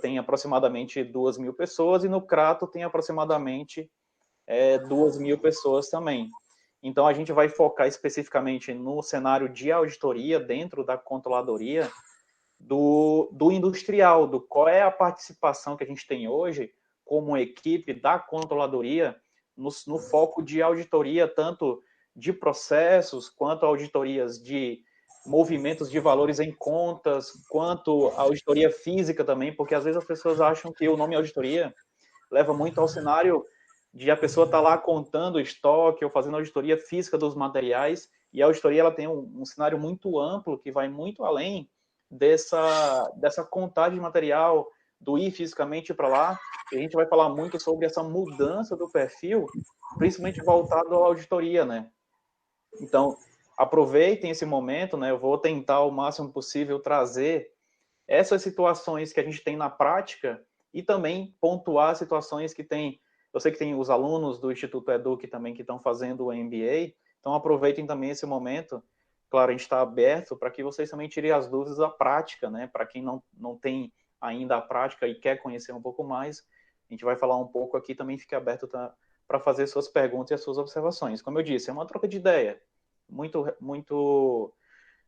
tem aproximadamente 2.000 pessoas e no Crato tem aproximadamente 2.000 pessoas também. Então, a gente vai focar especificamente no cenário de auditoria dentro da controladoria do industrial, do qual é a participação que a gente tem hoje como equipe da controladoria no foco de auditoria, tanto de processos, quanto auditorias de movimentos de valores em contas, quanto auditoria física também, porque às vezes as pessoas acham que o nome auditoria leva muito ao cenário de a pessoa estar lá contando o estoque ou fazendo auditoria física dos materiais, e a auditoria ela tem um cenário muito amplo que vai muito além dessa contagem de material, do ir fisicamente para lá, e a gente vai falar muito sobre essa mudança do perfil, principalmente voltado à auditoria, né? Então, aproveitem esse momento, né? Eu vou tentar o máximo possível trazer essas situações que a gente tem na prática e também pontuar situações que tem. Eu sei que tem os alunos do Instituto Educ também que estão fazendo o MBA, então aproveitem também esse momento. Claro, a gente está aberto para que vocês também tirem as dúvidas da prática, né? Para quem não tem ainda a prática e quer conhecer um pouco mais, a gente vai falar um pouco aqui, também fique aberto para fazer suas perguntas e as suas observações. Como eu disse, é uma troca de ideia, muito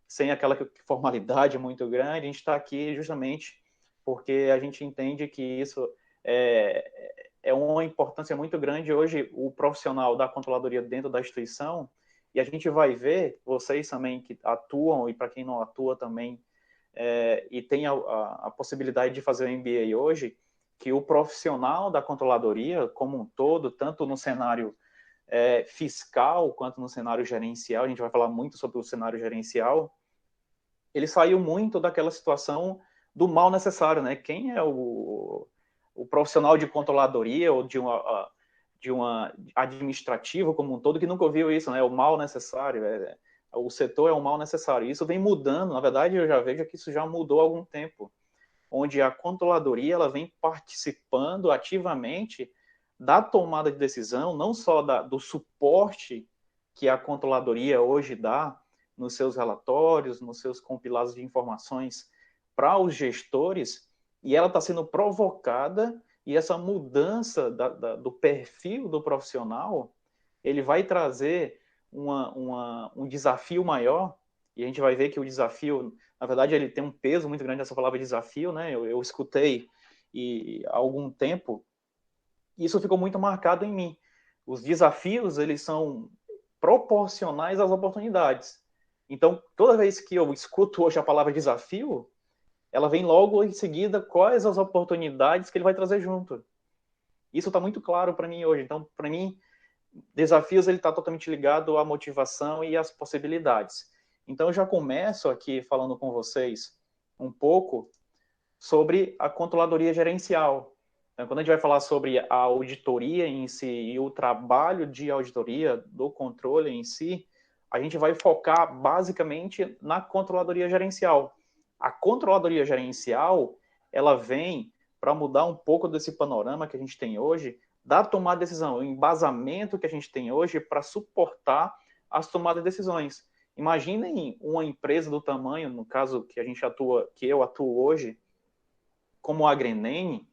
sem aquela formalidade muito grande. A gente está aqui justamente porque a gente entende que isso é uma importância muito grande hoje, o profissional da controladoria dentro da instituição, e a gente vai ver, vocês também que atuam, e para quem não atua também, e tem a possibilidade de fazer o MBA hoje, que o profissional da controladoria, como um todo, tanto no cenário fiscal quanto no cenário gerencial, a gente vai falar muito sobre o cenário gerencial, ele saiu muito daquela situação do mal necessário, né? Quem é o profissional de controladoria ou de uma administrativa como um todo que nunca ouviu isso, né? O mal necessário, o setor é o mal necessário. Isso vem mudando, na verdade eu já vejo que isso já mudou há algum tempo, onde a controladoria ela vem participando ativamente da tomada de decisão, não só do suporte que a controladoria hoje dá nos seus relatórios, nos seus compilados de informações para os gestores, e ela está sendo provocada, e essa mudança do perfil do profissional, ele vai trazer um desafio maior, e a gente vai ver que o desafio, na verdade, ele tem um peso muito grande, essa palavra desafio, né? Eu escutei há algum tempo, e isso ficou muito marcado em mim. Os desafios, eles são proporcionais às oportunidades. Então, toda vez que eu escuto hoje a palavra desafio, ela vem logo em seguida quais as oportunidades que ele vai trazer junto. Isso está muito claro para mim hoje. Então, para mim, desafios ele está totalmente ligado à motivação e às possibilidades. Então, eu já começo aqui falando com vocês um pouco sobre a controladoria gerencial. Então, quando a gente vai falar sobre a auditoria em si e o trabalho de auditoria do controle em si, a gente vai focar basicamente na controladoria gerencial. A controladoria gerencial, ela vem para mudar um pouco desse panorama que a gente tem hoje, da tomada de decisão, o embasamento que a gente tem hoje para suportar as tomadas de decisões. Imaginem uma empresa do tamanho, no caso que a gente atua, que eu atuo hoje, como a Grenene,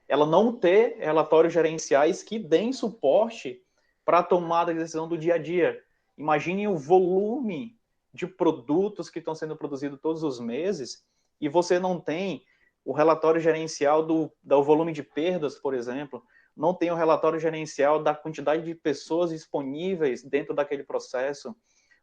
ela não ter relatórios gerenciais que deem suporte para a tomada de decisão do dia a dia. Imagine o volume de produtos que estão sendo produzidos todos os meses e você não tem o relatório gerencial do volume de perdas, por exemplo, não tem o relatório gerencial da quantidade de pessoas disponíveis dentro daquele processo,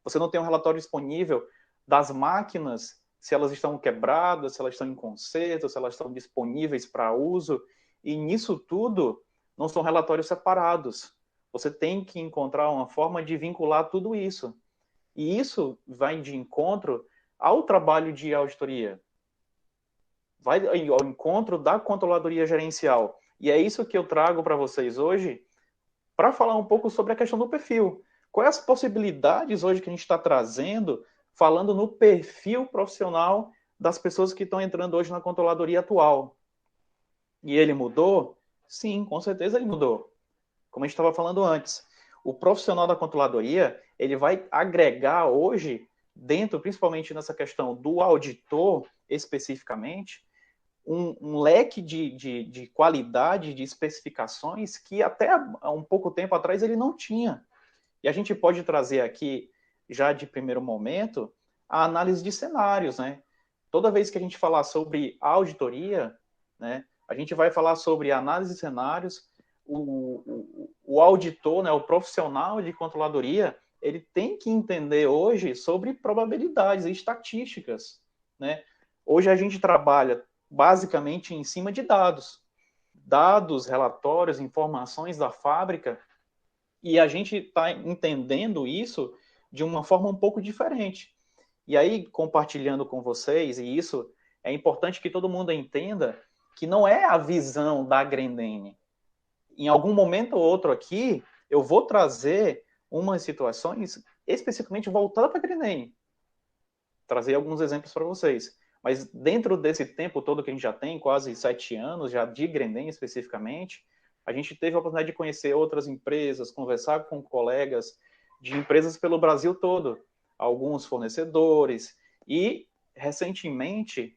você não tem um relatório disponível das máquinas, se elas estão quebradas, se elas estão em conserto, se elas estão disponíveis para uso, e nisso tudo não são relatórios separados. Você tem que encontrar uma forma de vincular tudo isso. E isso vai de encontro ao trabalho de auditoria. Vai ao encontro da controladoria gerencial. E é isso que eu trago para vocês hoje, para falar um pouco sobre a questão do perfil. Quais as possibilidades hoje que a gente está trazendo, falando no perfil profissional das pessoas que estão entrando hoje na controladoria atual? E ele mudou? Sim, com certeza ele mudou. Como a gente estava falando antes, o profissional da controladoria, ele vai agregar hoje, dentro, principalmente nessa questão do auditor, especificamente, um leque de qualidade, de especificações que até há um pouco tempo atrás ele não tinha. E a gente pode trazer aqui, já de primeiro momento, a análise de cenários, né? Toda vez que a gente falar sobre auditoria, né, a gente vai falar sobre análise de cenários, o auditor, né, o profissional de controladoria, ele tem que entender hoje sobre probabilidades e estatísticas, né? Hoje a gente trabalha basicamente em cima de dados, relatórios, informações da fábrica, e a gente está entendendo isso de uma forma um pouco diferente. E aí, compartilhando com vocês, e isso é importante que todo mundo entenda, que não é a visão da Grendene. Em algum momento ou outro aqui, eu vou trazer umas situações especificamente voltadas para a Grendene. Trazer alguns exemplos para vocês. Mas dentro desse tempo todo que a gente já tem, quase 7 anos, já de Grendene especificamente, a gente teve a oportunidade de conhecer outras empresas, conversar com colegas de empresas pelo Brasil todo, alguns fornecedores, e recentemente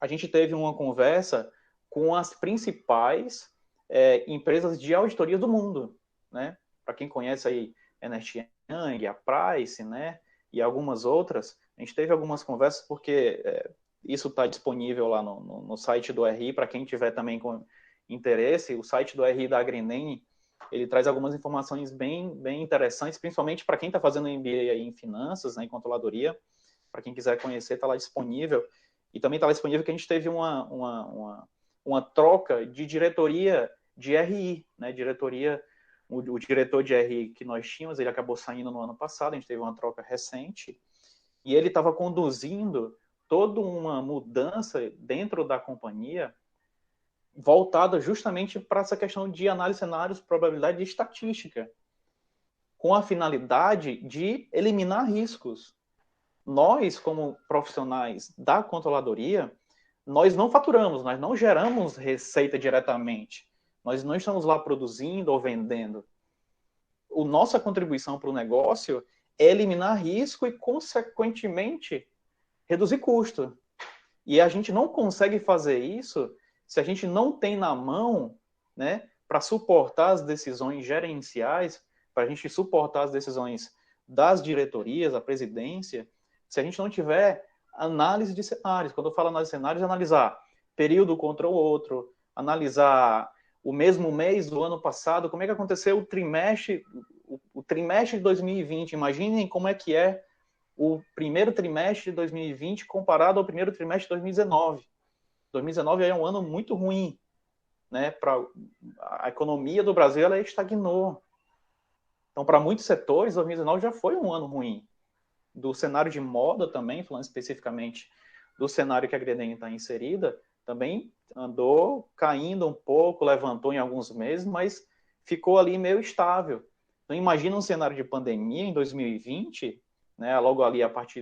a gente teve uma conversa com as principais empresas de auditoria do mundo, né? Para quem conhece aí Ernst Young, a Price, né? E algumas outras, a gente teve algumas conversas porque isso está disponível lá no site do RI, para quem tiver também com interesse. O site do RI da Grendene, ele traz algumas informações bem interessantes, principalmente para quem está fazendo MBA aí em finanças, né, em controladoria. Para quem quiser conhecer, está lá disponível. E também está lá disponível que a gente teve uma troca de diretoria de RI, né? O diretor de RI que nós tínhamos, ele acabou saindo no ano passado, a gente teve uma troca recente, e ele estava conduzindo toda uma mudança dentro da companhia voltada justamente para essa questão de análise de cenários, probabilidade e estatística, com a finalidade de eliminar riscos. Nós, como profissionais da controladoria, nós não faturamos, nós não geramos receita diretamente. Nós não estamos lá produzindo ou vendendo. A nossa contribuição para o negócio é eliminar risco e, consequentemente, reduzir custo. E a gente não consegue fazer isso se a gente não tem na mão, né, para suportar as decisões gerenciais, para a gente suportar as decisões das diretorias, a presidência, se a gente não tiver análise de cenários. Quando eu falo análise de cenários, é analisar período contra o outro, analisar o mesmo mês do ano passado, como é que aconteceu o trimestre de 2020. Imaginem como é que é o primeiro trimestre de 2020 comparado ao primeiro trimestre de 2019. 2019 é um ano muito ruim, né? A economia do Brasil ela estagnou. Então, para muitos setores, 2019 já foi um ano ruim. Do cenário de moda também, falando especificamente do cenário que a Grendene está inserida, também andou caindo um pouco, levantou em alguns meses, mas ficou ali meio estável. Então, imagina um cenário de pandemia em 2020, né, logo ali a partir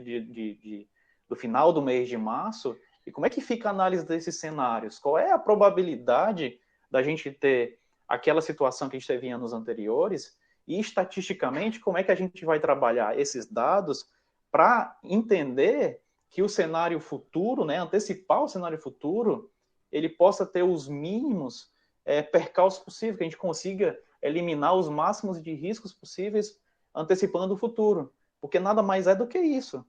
do final do mês de março, e como é que fica a análise desses cenários? Qual é a probabilidade da gente ter aquela situação que a gente teve em anos anteriores? E, estatisticamente, como é que a gente vai trabalhar esses dados para entender que o cenário futuro, né, antecipar o cenário futuro, ele possa ter os mínimos percalços possíveis, que a gente consiga eliminar os máximos de riscos possíveis antecipando o futuro, porque nada mais é do que isso.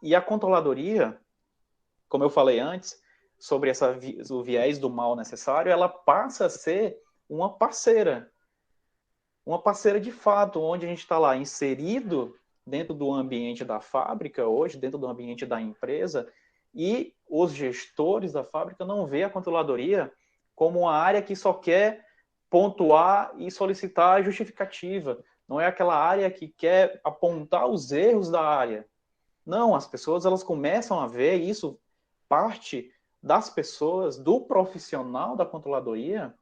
E a controladoria, como eu falei antes, sobre o viés do mal necessário, ela passa a ser uma parceira de fato, onde a gente está lá inserido dentro do ambiente da fábrica hoje, dentro do ambiente da empresa, e os gestores da fábrica não vê a controladoria como uma área que só quer pontuar e solicitar a justificativa. Não é aquela área que quer apontar os erros da área. Não, as pessoas elas começam a ver isso, parte das pessoas, do profissional da controladoria,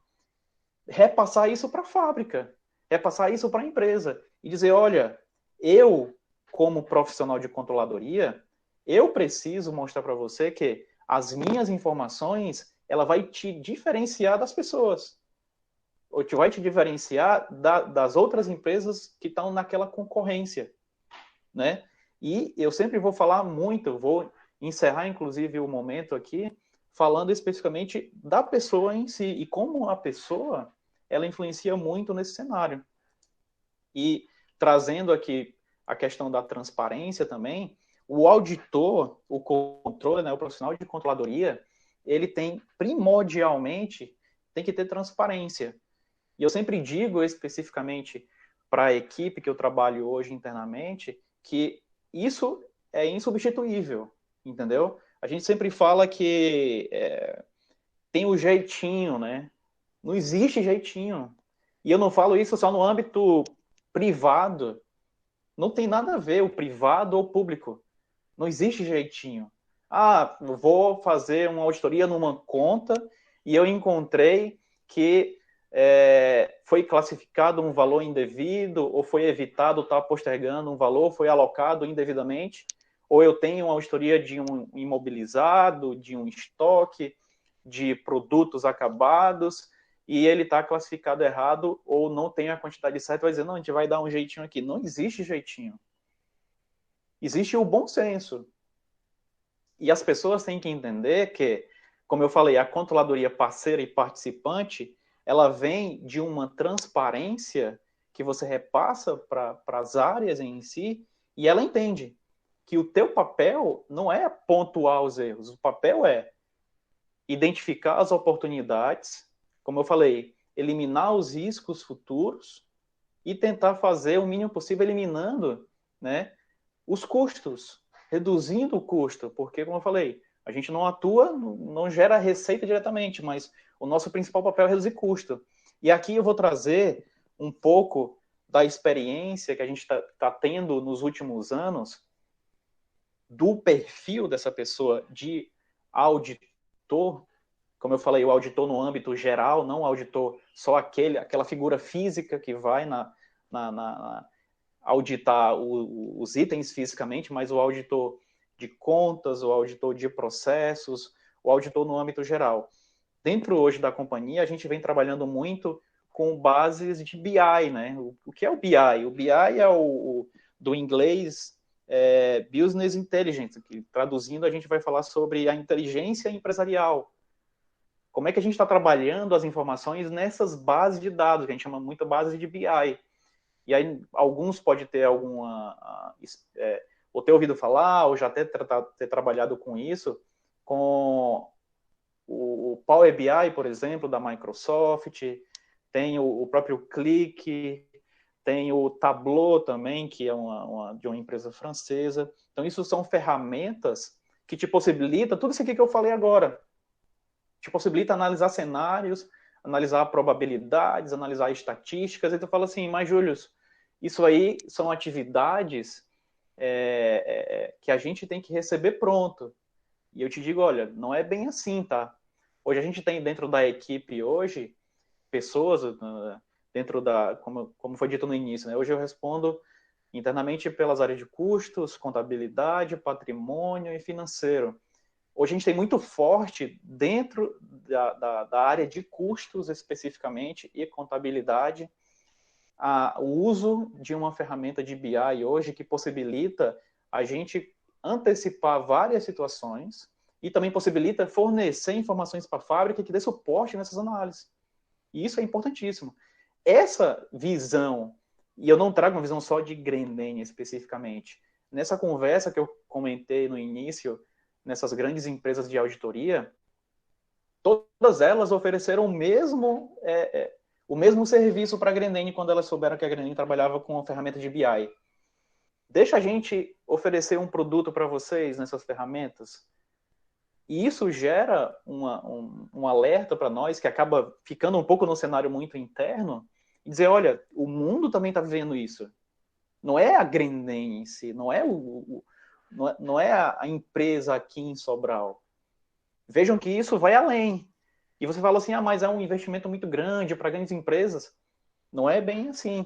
repassar isso para a fábrica, repassar isso para a empresa e dizer, olha, eu, como profissional de controladoria, eu preciso mostrar para você que as minhas informações, ela vai te diferenciar das pessoas, ou vai te diferenciar das outras empresas que estão naquela concorrência, né? E eu sempre vou falar muito, vou encerrar inclusive o momento aqui falando especificamente da pessoa em si, e como a pessoa, ela influencia muito nesse cenário. E trazendo aqui a questão da transparência também, o auditor, o controle, né, o profissional de controladoria, ele tem, primordialmente, tem que ter transparência. E eu sempre digo especificamente para a equipe que eu trabalho hoje internamente, que isso é insubstituível, entendeu? A gente sempre fala que tem o jeitinho, né? Não existe jeitinho. E eu não falo isso só no âmbito privado. Não tem nada a ver o privado ou o público. Não existe jeitinho. Ah, vou fazer uma auditoria numa conta e eu encontrei que foi classificado um valor indevido, ou foi evitado estar postergando um valor, foi alocado indevidamente, ou eu tenho uma auditoria de um imobilizado, de um estoque, de produtos acabados, e ele está classificado errado, ou não tem a quantidade certa, vai dizer, não, a gente vai dar um jeitinho aqui. Não existe jeitinho. Existe o bom senso. E as pessoas têm que entender que, como eu falei, a controladoria parceira e participante, ela vem de uma transparência que você repassa para as áreas em si, e ela entende que o teu papel não é pontuar os erros, o papel é identificar as oportunidades, como eu falei, eliminar os riscos futuros e tentar fazer o mínimo possível eliminando, né, os custos, reduzindo o custo, porque, como eu falei, a gente não atua, não gera receita diretamente, mas o nosso principal papel é reduzir custo. E aqui eu vou trazer um pouco da experiência que a gente está tendo nos últimos anos, do perfil dessa pessoa de auditor, como eu falei, o auditor no âmbito geral, não o auditor só aquela figura física que vai auditar os itens fisicamente, mas o auditor de contas, o auditor de processos, o auditor no âmbito geral. Dentro hoje da companhia, a gente vem trabalhando muito com bases de BI, né? O que é o BI? O BI é do inglês Business Intelligence, que traduzindo a gente vai falar sobre a inteligência empresarial. Como é que a gente está trabalhando as informações nessas bases de dados, que a gente chama muito base de BI. E aí, alguns podem ter ou ter ouvido falar, ou já até ter trabalhado com isso, com o Power BI, por exemplo, da Microsoft, tem o próprio Click, tem o Tableau também, que é de uma empresa francesa. Então, isso são ferramentas que te possibilitam tudo isso aqui que eu falei agora. Te possibilita analisar cenários, analisar probabilidades, analisar estatísticas, e tu fala assim, mas, Júlio, isso aí são atividades que a gente tem que receber pronto. E eu te digo, olha, não é bem assim, tá? Hoje a gente tem dentro da equipe hoje pessoas dentro como foi dito no início, né? Hoje eu respondo internamente pelas áreas de custos, contabilidade, patrimônio e financeiro. Hoje a gente tem muito forte dentro da área de custos especificamente e contabilidade o uso de uma ferramenta de BI hoje que possibilita a gente antecipar várias situações e também possibilita fornecer informações para a fábrica que dê suporte nessas análises. E isso é importantíssimo. Essa visão, e eu não trago uma visão só de Grendene especificamente, nessa conversa que eu comentei no início, nessas grandes empresas de auditoria, todas elas ofereceram o mesmo serviço para a Grendene quando elas souberam que a Grendene trabalhava com a ferramenta de BI. Deixa a gente oferecer um produto para vocês nessas ferramentas. E isso gera um alerta para nós, que acaba ficando um pouco no cenário muito interno, e dizer, olha, o mundo também está vivendo isso. Não é a Grendene em si, não é a empresa aqui em Sobral. Vejam que isso vai além. E você fala assim, mas é um investimento muito grande para grandes empresas. Não é bem assim.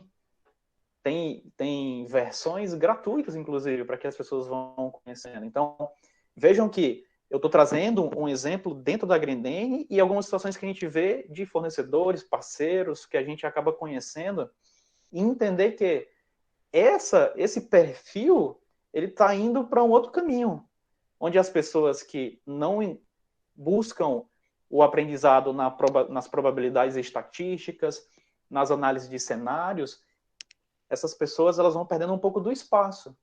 Tem versões gratuitas, inclusive, para que as pessoas vão conhecendo. Então, vejam que eu estou trazendo um exemplo dentro da Grendene e algumas situações que a gente vê de fornecedores, parceiros, que a gente acaba conhecendo, e entender que esse perfil ele está indo para um outro caminho, onde as pessoas que não buscam o aprendizado nas probabilidades estatísticas, nas análises de cenários, essas pessoas elas vão perdendo um pouco do espaço.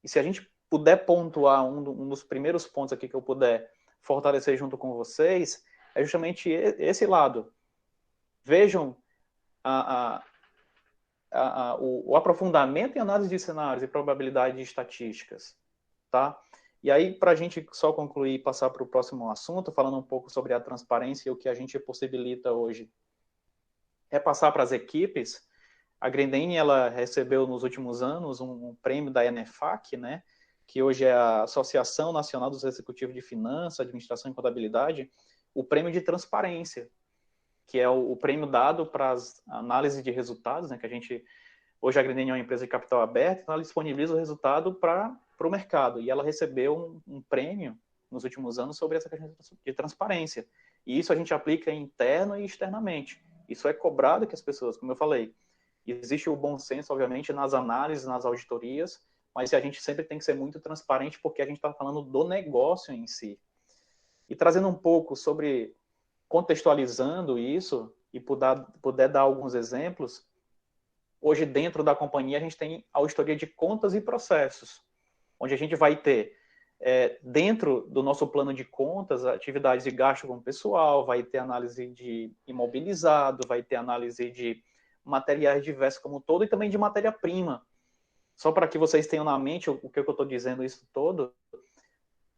E se a gente puder pontuar um dos primeiros pontos aqui que eu puder fortalecer junto com vocês, é justamente esse lado. Vejam o aprofundamento em análise de cenários e probabilidade de estatísticas, tá? E aí, para a gente só concluir e passar para o próximo assunto, falando um pouco sobre a transparência e o que a gente possibilita hoje, é passar para as equipes. A Grendene, ela recebeu nos últimos anos um prêmio da ENEFAC, né, que hoje é a Associação Nacional dos Executivos de Finanças, Administração e Contabilidade, o prêmio de transparência, que é o prêmio dado para as análises de resultados, né, que a gente, hoje a Grendene é uma empresa de capital aberto, então ela disponibiliza o resultado para o mercado, e ela recebeu um prêmio nos últimos anos sobre essa questão de transparência, e isso a gente aplica interno e externamente. Isso é cobrado que as pessoas, como eu falei, existe o bom senso, obviamente, nas análises, nas auditorias, mas a gente sempre tem que ser muito transparente porque a gente está falando do negócio em si. E trazendo um pouco sobre, contextualizando isso, e puder dar alguns exemplos, hoje dentro da companhia a gente tem auditoria de contas e processos, onde a gente vai ter, dentro do nosso plano de contas, atividades de gasto com o pessoal, vai ter análise de imobilizado, vai ter análise de materiais diversos como um todo e também de matéria-prima. Só para que vocês tenham na mente o que eu estou dizendo isso todo,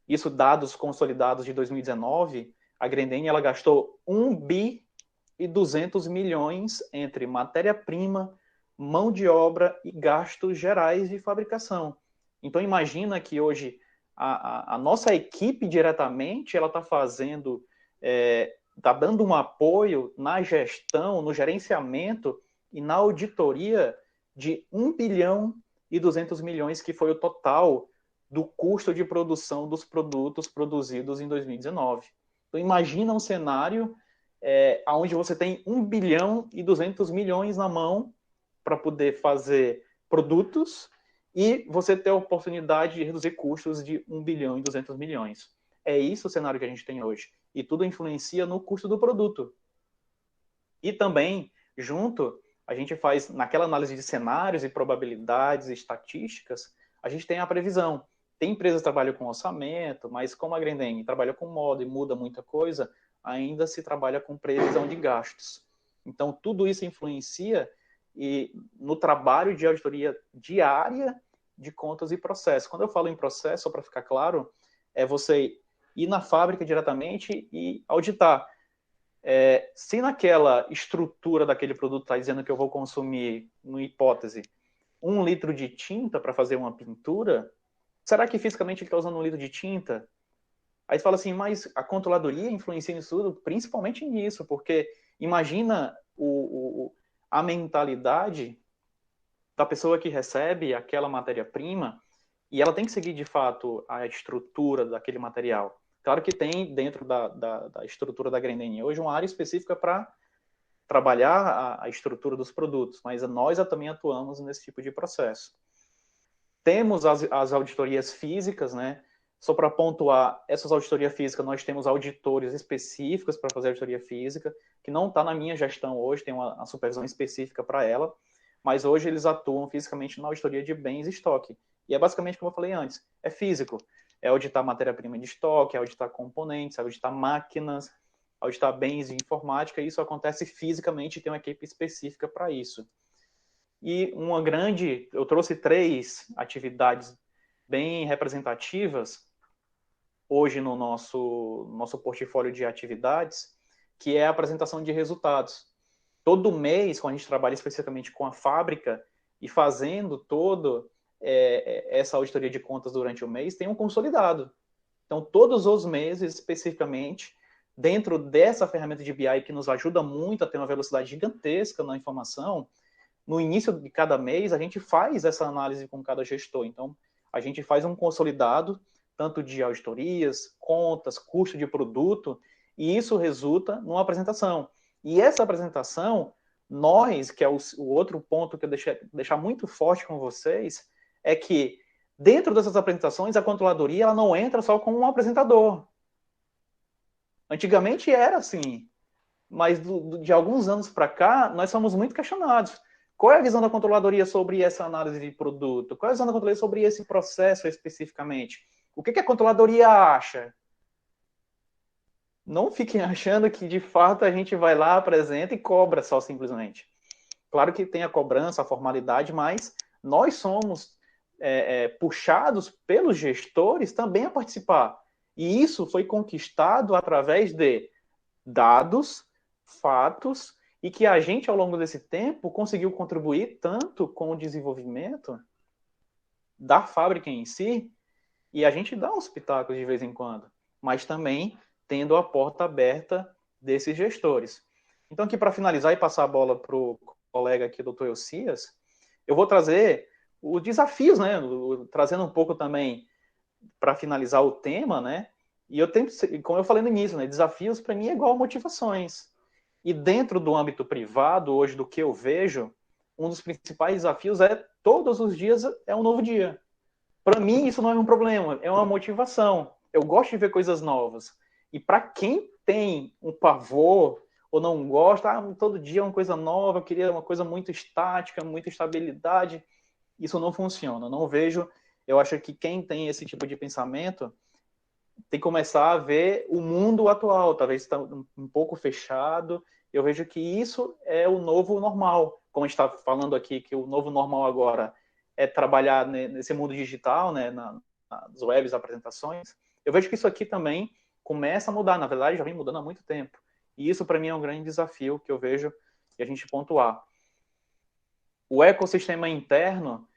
isso dados consolidados de 2019, a Grendene ela gastou 1,2 bilhão entre matéria-prima, mão de obra e gastos gerais de fabricação. Então imagina que hoje a nossa equipe diretamente ela está fazendo, está dando um apoio na gestão, no gerenciamento e na auditoria de 1,2 bilhão, que foi o total do custo de produção dos produtos produzidos em 2019. Então, imagina um cenário onde você tem 1,2 bilhão na mão para poder fazer produtos e você ter a oportunidade de reduzir custos de 1,2 bilhão. É isso o cenário que a gente tem hoje. E tudo influencia no custo do produto. E também, junto, a gente faz, naquela análise de cenários e probabilidades e estatísticas, a gente tem a previsão. Tem empresas que trabalham com orçamento, mas como a Grendene trabalha com moda e muda muita coisa, ainda se trabalha com previsão de gastos. Então, tudo isso influencia no trabalho de auditoria diária de contas e processos. Quando eu falo em processo, só para ficar claro, é você ir na fábrica diretamente e auditar. Se naquela estrutura daquele produto está dizendo que eu vou consumir, no hipótese, 1 litro de tinta para fazer uma pintura, será que fisicamente ele está usando 1 litro de tinta? Aí você fala assim, mas a controladoria influencia nisso tudo? Principalmente nisso, porque imagina a mentalidade da pessoa que recebe aquela matéria-prima e ela tem que seguir, de fato, a estrutura daquele material. Claro que tem, dentro da estrutura da Grendene hoje, uma área específica para trabalhar a estrutura dos produtos, mas nós também atuamos nesse tipo de processo. Temos as auditorias físicas, né? Só para pontuar, essas auditorias físicas, nós temos auditores específicos para fazer auditoria física, que não está na minha gestão hoje, tem uma supervisão específica para ela, mas hoje eles atuam fisicamente na auditoria de bens e estoque. E é basicamente como eu falei antes, é físico. É auditar matéria-prima de estoque, é auditar componentes, é auditar máquinas, auditar bens de informática, e isso acontece fisicamente, tem uma equipe específica para isso. E eu trouxe 3 atividades bem representativas hoje no nosso portfólio de atividades, que é a apresentação de resultados. Todo mês, quando a gente trabalha especificamente com a fábrica e fazendo todo essa auditoria de contas durante o mês, tem um consolidado. Então, todos os meses, especificamente, dentro dessa ferramenta de BI que nos ajuda muito a ter uma velocidade gigantesca na informação, no início de cada mês, a gente faz essa análise com cada gestor. Então, a gente faz um consolidado, tanto de auditorias, contas, custo de produto, e isso resulta numa apresentação. E essa apresentação, que é o outro ponto que eu deixar muito forte com vocês, é que dentro dessas apresentações, a controladoria ela não entra só como um apresentador. Antigamente era assim, mas de alguns anos para cá, nós somos muito questionados. Qual é a visão da controladoria sobre essa análise de produto? Qual é a visão da controladoria sobre esse processo especificamente? O que a controladoria acha? Não fiquem achando que, de fato, a gente vai lá, apresenta e cobra só simplesmente. Claro que tem a cobrança, a formalidade, mas nós somos puxados pelos gestores também a participar. E isso foi conquistado através de dados, fatos, e que a gente, ao longo desse tempo, conseguiu contribuir tanto com o desenvolvimento da fábrica em si, e a gente dá uns pitacos de vez em quando, mas também tendo a porta aberta desses gestores. Então, aqui para finalizar e passar a bola para o colega aqui, doutor Elcias, eu vou trazer os desafios, né? Trazendo um pouco também para finalizar o tema, né? E eu tenho, como eu falei no início, né? Desafios para mim é igual a motivações. E dentro do âmbito privado, hoje, do que eu vejo, um dos principais desafios é todos os dias é um novo dia. Para mim, isso não é um problema, é uma motivação. Eu gosto de ver coisas novas. E para quem tem um pavor ou não gosta, todo dia é uma coisa nova, eu queria uma coisa muito estática, muita estabilidade, isso não funciona. Não vejo, eu acho que quem tem esse tipo de pensamento tem que começar a ver o mundo atual, talvez está um pouco fechado. Eu vejo que isso é o novo normal. Como a gente está falando aqui, que o novo normal agora é trabalhar nesse mundo digital, né, nas webs, apresentações. Eu vejo que isso aqui também começa a mudar. Na verdade, já vem mudando há muito tempo. E isso, para mim, é um grande desafio que eu vejo e a gente pontuar. O ecossistema interno,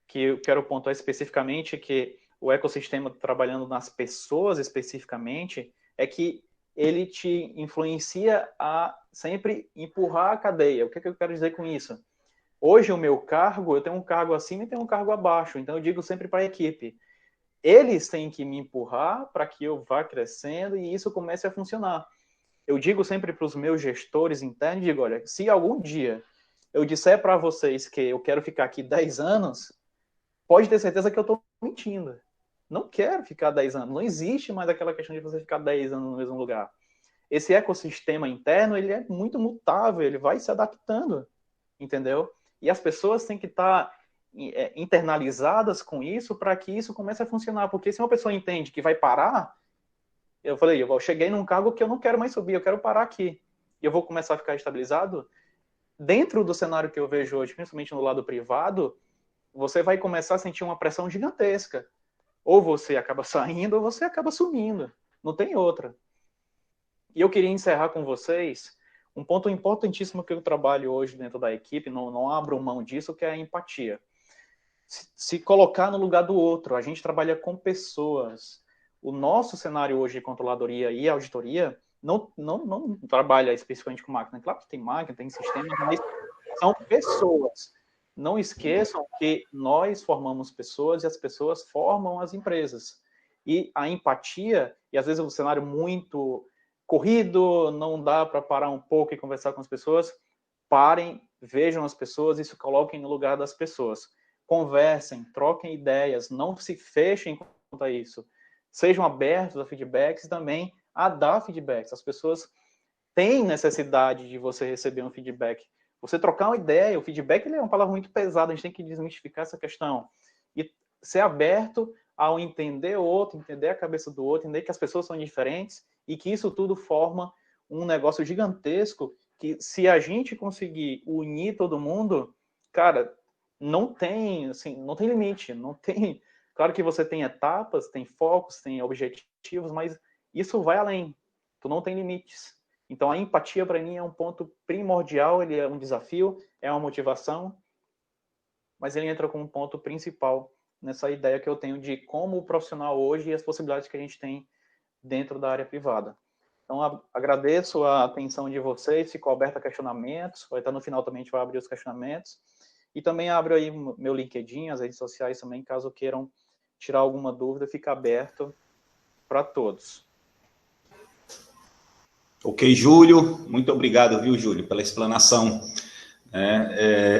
que eu quero pontuar especificamente, que o ecossistema trabalhando nas pessoas especificamente, é que ele te influencia a sempre empurrar a cadeia. O que eu quero dizer com isso? Hoje, o meu cargo, eu tenho um cargo acima e tenho um cargo abaixo. Então, eu digo sempre para a equipe, eles têm que me empurrar para que eu vá crescendo e isso comece a funcionar. Eu digo sempre para os meus gestores internos, digo, olha, se algum dia eu disser para vocês que eu quero ficar aqui 10 anos, pode ter certeza que eu estou mentindo. Não quero ficar 10 anos. Não existe mais aquela questão de você ficar 10 anos no mesmo lugar. Esse ecossistema interno, ele é muito mutável, ele vai se adaptando, entendeu? E as pessoas têm que estar internalizadas com isso para que isso comece a funcionar. Porque se uma pessoa entende que vai parar, eu falei, eu cheguei num cargo que eu não quero mais subir, eu quero parar aqui. E eu vou começar a ficar estabilizado. Dentro do cenário que eu vejo hoje, principalmente no lado privado, você vai começar a sentir uma pressão gigantesca. Ou você acaba saindo, ou você acaba sumindo. Não tem outra. E eu queria encerrar com vocês um ponto importantíssimo que eu trabalho hoje dentro da equipe, não abro mão disso, que é a empatia. Se colocar no lugar do outro. A gente trabalha com pessoas. O nosso cenário hoje de controladoria e auditoria não trabalha especificamente com máquina. Claro que tem máquina, tem sistema, mas são pessoas. Não esqueçam que nós formamos pessoas e as pessoas formam as empresas. E a empatia, e às vezes o cenário muito corrido, não dá para parar um pouco e conversar com as pessoas, parem, vejam as pessoas e se coloquem no lugar das pessoas. Conversem, troquem ideias, não se fechem quanto a isso. Sejam abertos a feedbacks e também a dar feedbacks. As pessoas têm necessidade de você receber um feedback. Você trocar uma ideia, o feedback ele é uma palavra muito pesada, a gente tem que desmistificar essa questão. E ser aberto ao entender o outro, entender a cabeça do outro, entender que as pessoas são diferentes e que isso tudo forma um negócio gigantesco que, se a gente conseguir unir todo mundo, cara, não tem, assim, não tem limite, não tem... Claro que você tem etapas, tem focos, tem objetivos, mas isso vai além. Tu não tem limites. Então, a empatia, para mim, é um ponto primordial, ele é um desafio, é uma motivação, mas ele entra como um ponto principal nessa ideia que eu tenho de como o profissional hoje e as possibilidades que a gente tem dentro da área privada. Então, agradeço a atenção de vocês, ficou aberto a questionamentos, vai estar no final também, a gente vai abrir os questionamentos, e também abro aí meu LinkedIn, as redes sociais também, caso queiram tirar alguma dúvida, fica aberto para todos. Ok, Júlio, muito obrigado, viu, Júlio, pela explanação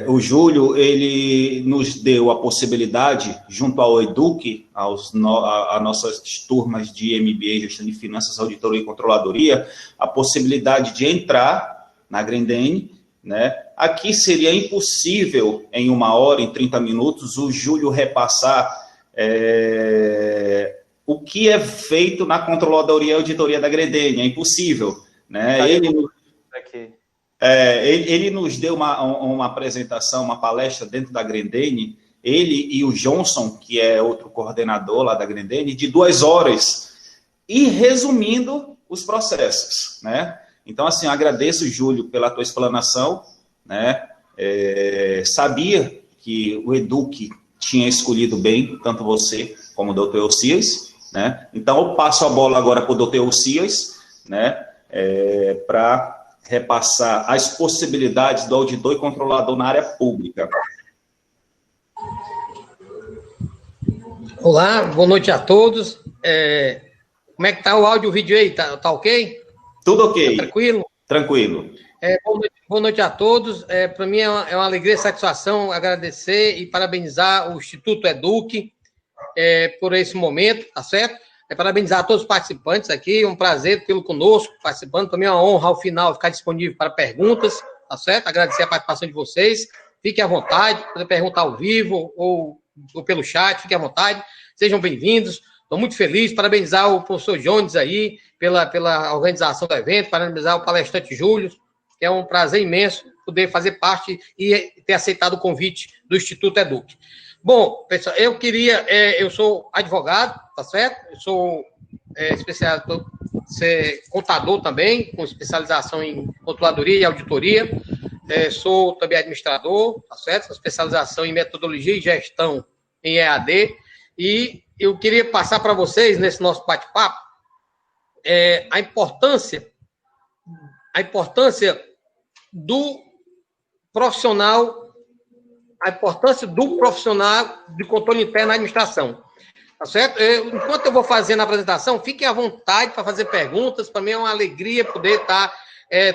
O Júlio, ele nos deu a possibilidade, junto ao EDUC, a nossas turmas de MBA, Gestão de Finanças, Auditoria e Controladoria, a possibilidade de entrar na Grendene, né? Aqui seria impossível, em 1 hora, em 30 minutos, o Júlio repassar o que é feito na Controladoria e Auditoria da Grendene, é impossível, né? Ele nos deu uma apresentação, uma palestra dentro da Grendene, ele e o Johnson, que é outro coordenador lá da Grendene, de 2 horas, e resumindo os processos, né? Então, assim, eu agradeço, Júlio, pela tua explanação, né? Sabia que o EDUC tinha escolhido bem, tanto você como o Dr. Elcias, né? Então, eu passo a bola agora para o Dr. Elcias, né? Para repassar as possibilidades do auditor e controlador na área pública. Olá, boa noite a todos. Como é que tá o áudio e o vídeo aí? Tá ok? Tudo ok. Tá tranquilo? Tranquilo. Boa noite a todos. Para mim é uma alegria e satisfação agradecer e parabenizar o Instituto EDUC por esse momento, tá certo? Parabenizar a todos os participantes aqui, um prazer tê-lo conosco, participando. Também é uma honra, ao final, ficar disponível para perguntas, tá certo? Agradecer a participação de vocês. Fiquem à vontade, poder perguntar ao vivo ou pelo chat, fiquem à vontade. Sejam bem-vindos. Estou muito feliz, parabenizar o professor Jones aí pela organização do evento, parabenizar o palestrante Júlio, que é um prazer imenso poder fazer parte e ter aceitado o convite do Instituto EDUC. Bom, pessoal, eu sou advogado, tá certo? Eu sou contador também, com especialização em controladoria e auditoria. Sou também administrador, tá certo? Especialização em metodologia e gestão em EAD. E eu queria passar para vocês, nesse nosso bate-papo, a importância do profissional de controle interno na administração, tá certo? Enquanto eu vou fazendo a apresentação, fiquem à vontade para fazer perguntas. Para mim é uma alegria poder estar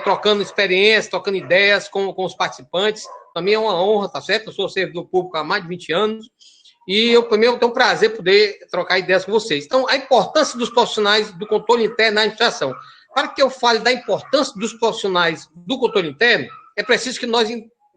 trocando experiências, trocando ideias com os participantes. Para mim é uma honra, tá certo? Eu sou servidor público há mais de 20 anos e para mim eu tenho um prazer poder trocar ideias com vocês. Então, a importância dos profissionais do controle interno na administração. Para que eu fale da importância dos profissionais do controle interno, é preciso que nós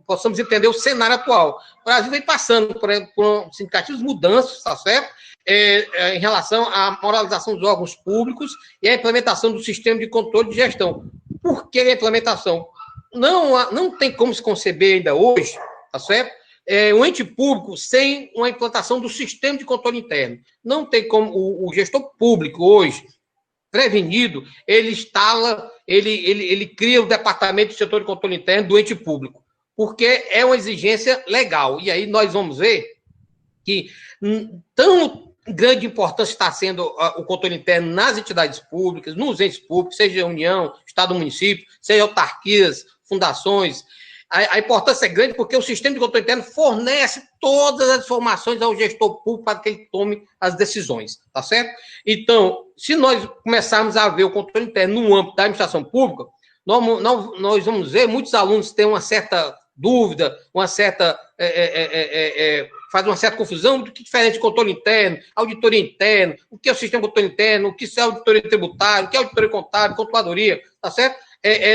possamos entender o cenário atual. O Brasil vem passando por significativas mudanças, tá certo? Em relação à moralização dos órgãos públicos e à implementação do sistema de controle de gestão. Por que a implementação? Não tem como se conceber ainda hoje, tá certo? Um ente público sem uma implantação do sistema de controle interno. Não tem como o gestor público hoje, prevenido, ele instala, ele cria o departamento de setor de controle interno do ente público, porque é uma exigência legal. E aí nós vamos ver que tão grande importância está sendo o controle interno nas entidades públicas, nos entes públicos, seja União, Estado, município, seja autarquias, fundações. A importância é grande porque o sistema de controle interno fornece todas as informações ao gestor público para que ele tome as decisões, tá certo? Então, se nós começarmos a ver o controle interno no âmbito da administração pública, nós vamos ver muitos alunos têm uma certa dúvida, faz uma certa confusão do que é diferente de controle interno, auditoria interna, o que é o sistema de controle interno, o que é auditoria tributária, o que é auditoria contábil, controladoria, tá certo?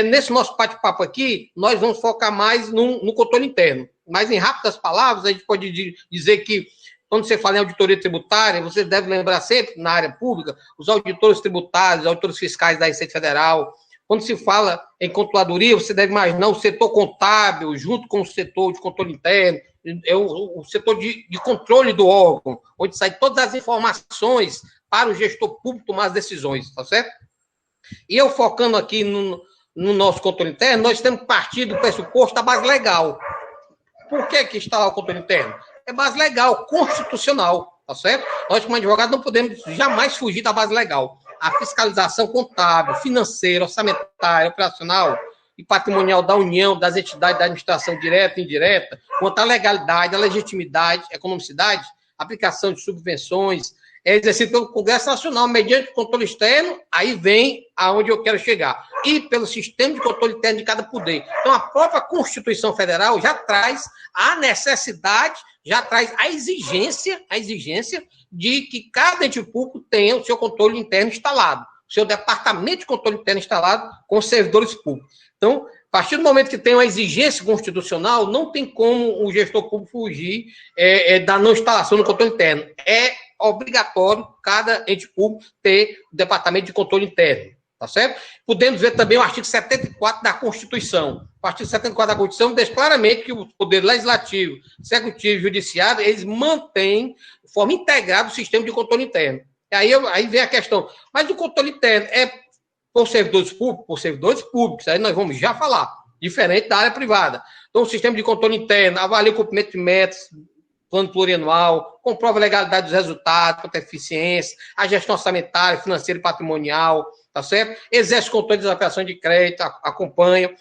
Nesse nosso bate-papo aqui, nós vamos focar mais no controle interno. Mas, em rápidas palavras, a gente pode dizer que, quando você fala em auditoria tributária, você deve lembrar sempre, na área pública, os auditores tributários, auditores fiscais da Receita Federal. Quando se fala em controladoria, você deve imaginar o setor contábil, junto com o setor de controle interno, o setor de controle do órgão, onde saem todas as informações para o gestor público tomar as decisões, tá certo? E eu focando aqui no nosso controle interno, nós temos que partir do pressuposto da base legal. Por que está lá o controle interno? É base legal, constitucional, tá certo? Nós, como advogados, não podemos jamais fugir da base legal. A fiscalização contábil, financeira, orçamentária, operacional e patrimonial da União, das entidades da administração direta e indireta, quanto à legalidade, à legitimidade, economicidade, aplicação de subvenções, é exercido pelo Congresso Nacional, mediante controle externo, aí vem aonde eu quero chegar, e pelo sistema de controle interno de cada poder. Então, a própria Constituição Federal já traz a necessidade, já traz a exigência de que cada ente público tenha o seu controle interno instalado, o seu departamento de controle interno instalado com servidores públicos. Então, a partir do momento que tem uma exigência constitucional, não tem como o gestor público fugir da não instalação do controle interno. É obrigatório cada ente público ter o departamento de controle interno, tá certo? Podemos ver também o artigo 74 da Constituição. O artigo 74 da Constituição diz claramente que o Poder Legislativo, Executivo e Judiciário, eles mantêm de forma integrada o sistema de controle interno. Aí vem a questão, mas o controle interno é por servidores públicos, aí nós vamos já falar, diferente da área privada. Então, o sistema de controle interno avalia o cumprimento de metas, plano plurianual, comprova a legalidade dos resultados, quanto à eficiência, a gestão orçamentária, financeira e patrimonial, tá certo? Exerce controle das operações de crédito, acompanha,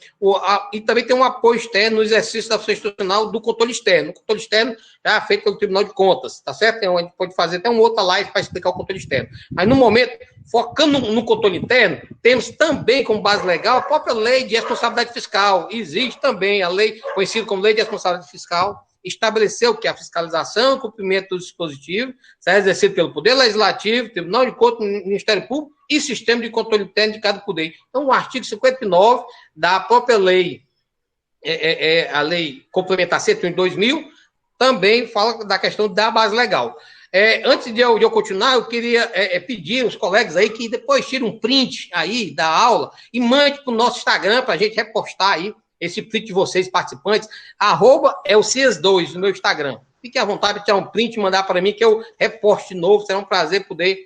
e também tem um apoio externo no exercício da função institucional do controle externo. O controle externo já é feito pelo Tribunal de Contas, tá certo? A gente pode fazer até uma outra live para explicar o controle externo. Mas, no momento, focando no controle interno, temos também como base legal a própria lei de responsabilidade fiscal. Existe também a lei conhecida como Lei de Responsabilidade Fiscal, estabeleceu que a fiscalização e o cumprimento do dispositivo será exercido pelo Poder Legislativo, Tribunal de Contas, Ministério Público e Sistema de Controle Interno de cada poder. Então, o artigo 59 da própria lei, a Lei Complementar 101 de 2000, também fala da questão da base legal. Antes de eu continuar, eu queria pedir aos colegas aí que depois tirem um print aí da aula e mande para o nosso Instagram para a gente repostar aí esse print de vocês, participantes, @elcias2 no meu Instagram. Fique à vontade de tirar um print e mandar para mim que eu reposte de novo. Será um prazer poder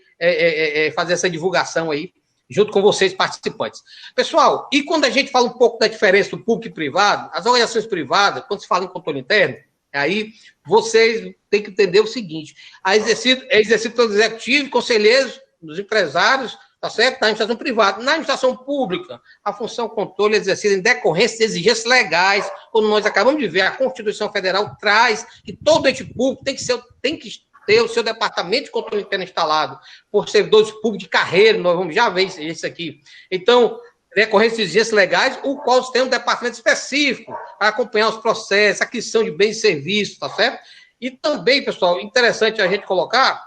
fazer essa divulgação aí, junto com vocês, participantes. Pessoal, e quando a gente fala um pouco da diferença do público e privado, as organizações privadas, quando se fala em controle interno, aí vocês têm que entender o seguinte, é exercido pelos executivos, conselheiros, dos empresários, tá certo? Na administração privada. Na administração pública, a função controle é exercida em decorrência de exigências legais, como nós acabamos de ver, a Constituição Federal traz que todo ente público tem que ter o seu departamento de controle interno instalado por servidores públicos de carreira, nós vamos já ver isso aqui. Então, decorrência de exigências legais, o qual tem um departamento específico para acompanhar os processos, aquisição de bens e serviços, tá certo? E também, pessoal, interessante a gente colocar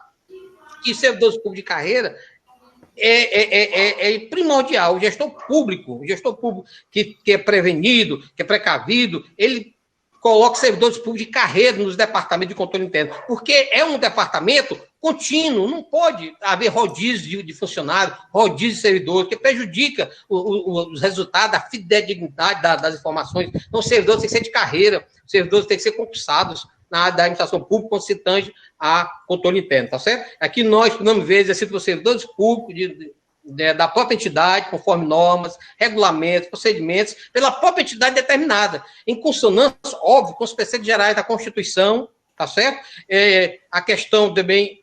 que servidores públicos de carreira é primordial. O gestor público que é prevenido, que é precavido, ele coloca servidores públicos de carreira nos departamentos de controle interno, porque é um departamento contínuo, não pode haver rodízio de funcionários, rodízio de servidores, que prejudica os resultados, a fidedignidade das informações. Então, os servidores têm que ser de carreira, os servidores têm que ser concursados na área da administração pública, quando se tange a controle interno, tá certo? Aqui nós podemos ver exercício dos servidores públicos da própria entidade, conforme normas, regulamentos, procedimentos, pela própria entidade determinada, em consonância, óbvio, com os preceitos gerais da Constituição, tá certo? A questão também,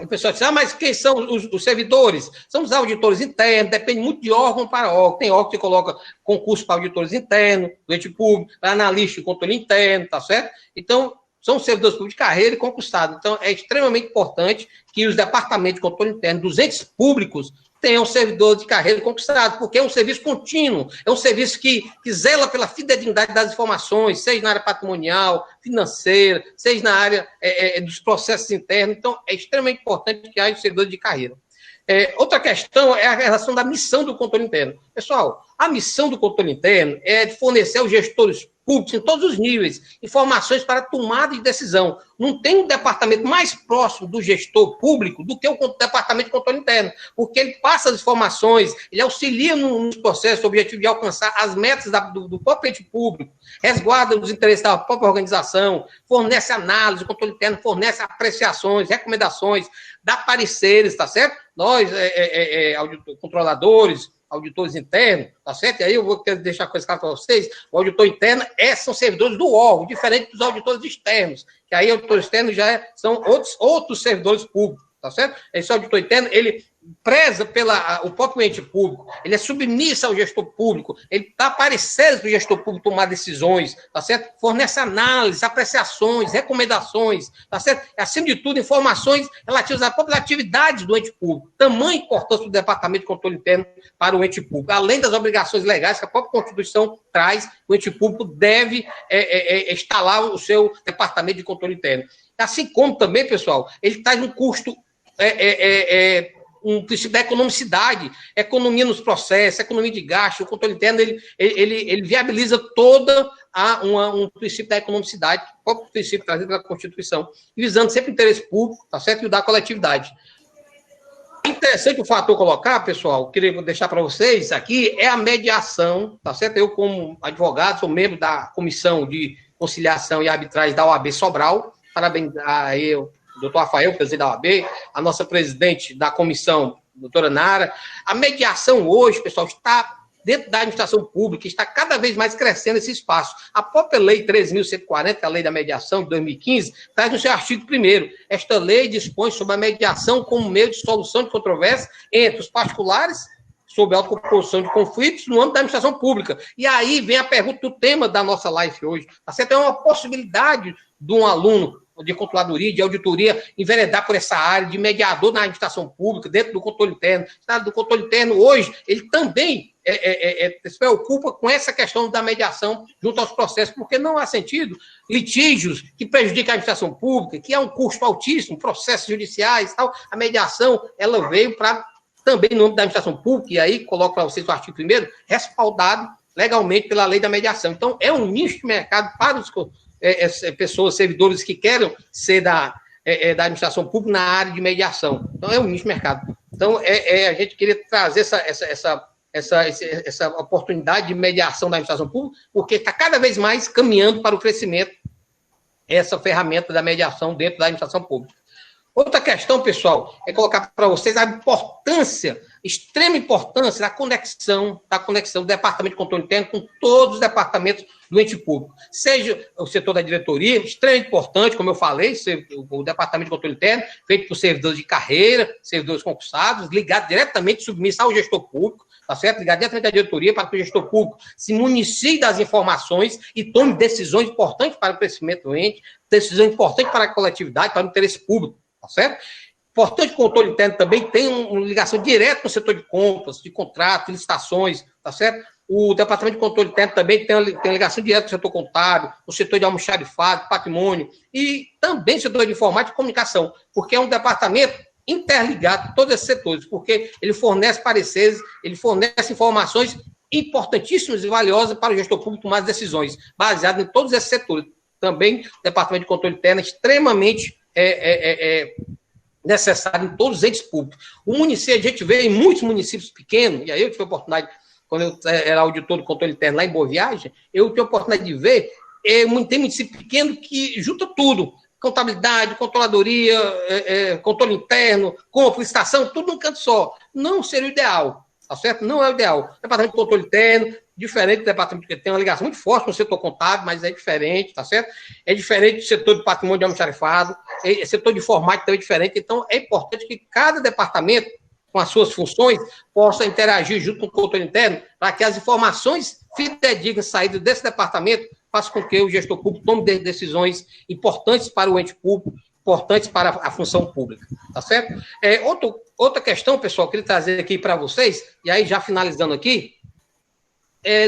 o pessoal diz, mas quem são os servidores? São os auditores internos, depende muito de órgão para órgão. Tem órgão que coloca concurso para auditores internos, do ente público, para analista de controle interno, tá certo? Então, são servidores públicos de carreira e concursados. Então, é extremamente importante que os departamentos de controle interno dos entes públicos tenham servidores de carreira concursados, porque é um serviço contínuo, é um serviço que zela pela fidedignidade das informações, seja na área patrimonial, financeira, seja na área dos processos internos. Então, é extremamente importante que haja servidores de carreira. Outra questão é a relação da missão do controle interno. Pessoal, a missão do controle interno é de fornecer aos gestores públicos, em todos os níveis, informações para tomada de decisão. Não tem um departamento mais próximo do gestor público do que o departamento de controle interno, porque ele passa as informações, ele auxilia nos processos, o objetivo de alcançar as metas do próprio ente público, resguarda os interesses da própria organização, fornece análise, o controle interno fornece apreciações, recomendações, dá pareceres, tá certo? Nós, controladores, auditores internos, tá certo? E aí eu vou deixar a coisa clara para vocês, o auditor interno são servidores do órgão, diferente dos auditores externos, que aí auditores externos são outros servidores públicos, tá certo? Esse auditor interno, ele preza o próprio ente público, ele é submisso ao gestor público, ele dá pareceres para o gestor público tomar decisões, tá certo? Fornece análises, apreciações, recomendações, tá certo? Acima de tudo, informações relativas à própria atividade do ente público, tamanha importância do Departamento de Controle Interno para o ente público, além das obrigações legais que a própria Constituição traz, o ente público deve instalar o seu Departamento de Controle Interno. Assim como também, pessoal, ele traz um custo um princípio da economicidade, economia nos processos, economia de gasto, o controle interno, ele viabiliza toda um princípio da economicidade, o próprio princípio trazido pela Constituição, visando sempre o interesse público, tá certo? E o da coletividade. Interessante o fator colocar, pessoal, queria deixar para vocês aqui, é a mediação, tá certo? Eu, como advogado, sou membro da Comissão de Conciliação e Arbitragem da OAB Sobral, parabéns a eu, doutor Rafael, presidente da OAB, a nossa presidente da comissão, doutora Nara. A mediação hoje, pessoal, está dentro da administração pública, está cada vez mais crescendo esse espaço. A própria Lei 13.140, a Lei da Mediação de 2015, traz no seu artigo 1º. Esta lei dispõe sobre a mediação como meio de solução de controvérsias entre os particulares, sob a autocomposição de conflitos no âmbito da administração pública. E aí vem a pergunta do tema da nossa live hoje. Você tem uma possibilidade de um aluno de controladoria, de auditoria, enveredar por essa área de mediador na administração pública, dentro do controle interno. Do controle interno, hoje, ele também se preocupa com essa questão da mediação junto aos processos, porque não há sentido litígios que prejudicam a administração pública, que é um custo altíssimo, processos judiciais e tal. A mediação, ela veio para, também no âmbito da administração pública, e aí coloco para vocês o artigo 1º, respaldado legalmente pela lei da mediação. Então, é um nicho de mercado para os pessoas, servidores que querem ser da administração pública na área de mediação. Então, é um nicho de mercado. Então, a gente queria trazer essa oportunidade de mediação da administração pública, porque está cada vez mais caminhando para o crescimento essa ferramenta da mediação dentro da administração pública. Outra questão, pessoal, é colocar para vocês a importância, extrema importância da conexão do Departamento de Controle Interno com todos os departamentos do ente público. Seja o setor da diretoria, extremamente importante, como eu falei, o Departamento de Controle Interno, feito por servidores de carreira, servidores concursados, ligado diretamente, submisso ao gestor público, tá certo? Ligado diretamente à diretoria para que o gestor público se municie das informações e tome decisões importantes para o crescimento do ente, decisões importantes para a coletividade, para o interesse público. Tá certo? Importante, o controle interno também tem uma ligação direta com o setor de compras, de contratos, de licitações, tá certo? O Departamento de Controle Interno também tem uma ligação direta com o setor contábil, o setor de almoxarifado, patrimônio, e também o setor de informática e comunicação, porque é um departamento interligado a todos esses setores, porque ele fornece pareceres, ele fornece informações importantíssimas e valiosas para o gestor público tomar as decisões, baseado em todos esses setores. Também o Departamento de Controle Interno é extremamente necessário em todos os entes públicos. O município, a gente vê em muitos municípios pequenos, e aí eu tive a oportunidade, quando eu era auditor do controle interno lá em Boa Viagem, eu tive a oportunidade de ver, tem município pequeno que junta tudo, contabilidade, controladoria, controle interno, compra, licitação, tudo num canto só. Não seria o ideal, tá certo? Não é o ideal. Departamento de Controle Interno, diferente do departamento que tem uma ligação muito forte com o setor contábil, mas é diferente, tá certo? É diferente do setor de patrimônio de almoxarifado, setor de informática também é diferente, então é importante que cada departamento, com as suas funções, possa interagir junto com o controle interno, para que as informações fidedignas saídas desse departamento façam com que o gestor público tome decisões importantes para o ente público, importantes para a função pública, tá certo? Outra questão, pessoal, que eu queria trazer aqui para vocês, e aí já finalizando aqui,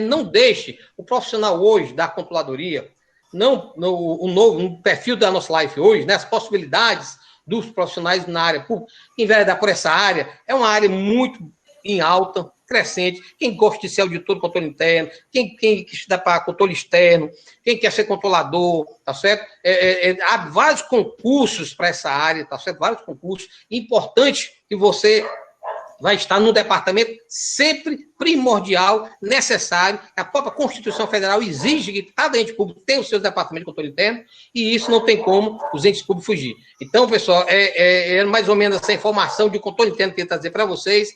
não deixe o profissional hoje da controladoria, no perfil da nossa live hoje, né, as possibilidades dos profissionais na área pública, enveredar por essa área, é uma área muito em alta, crescente, quem gosta de ser auditor do controle interno, quem estuda para controle externo, quem quer ser controlador, tá certo? Há vários concursos para essa área, tá certo? Vários concursos, importante que você vai estar no departamento sempre primordial, necessário. A própria Constituição Federal exige que cada ente público tenha o seu departamento de controle interno, e isso não tem como os entes públicos fugir. Então, pessoal, mais ou menos essa informação de controle interno que eu ia trazer para vocês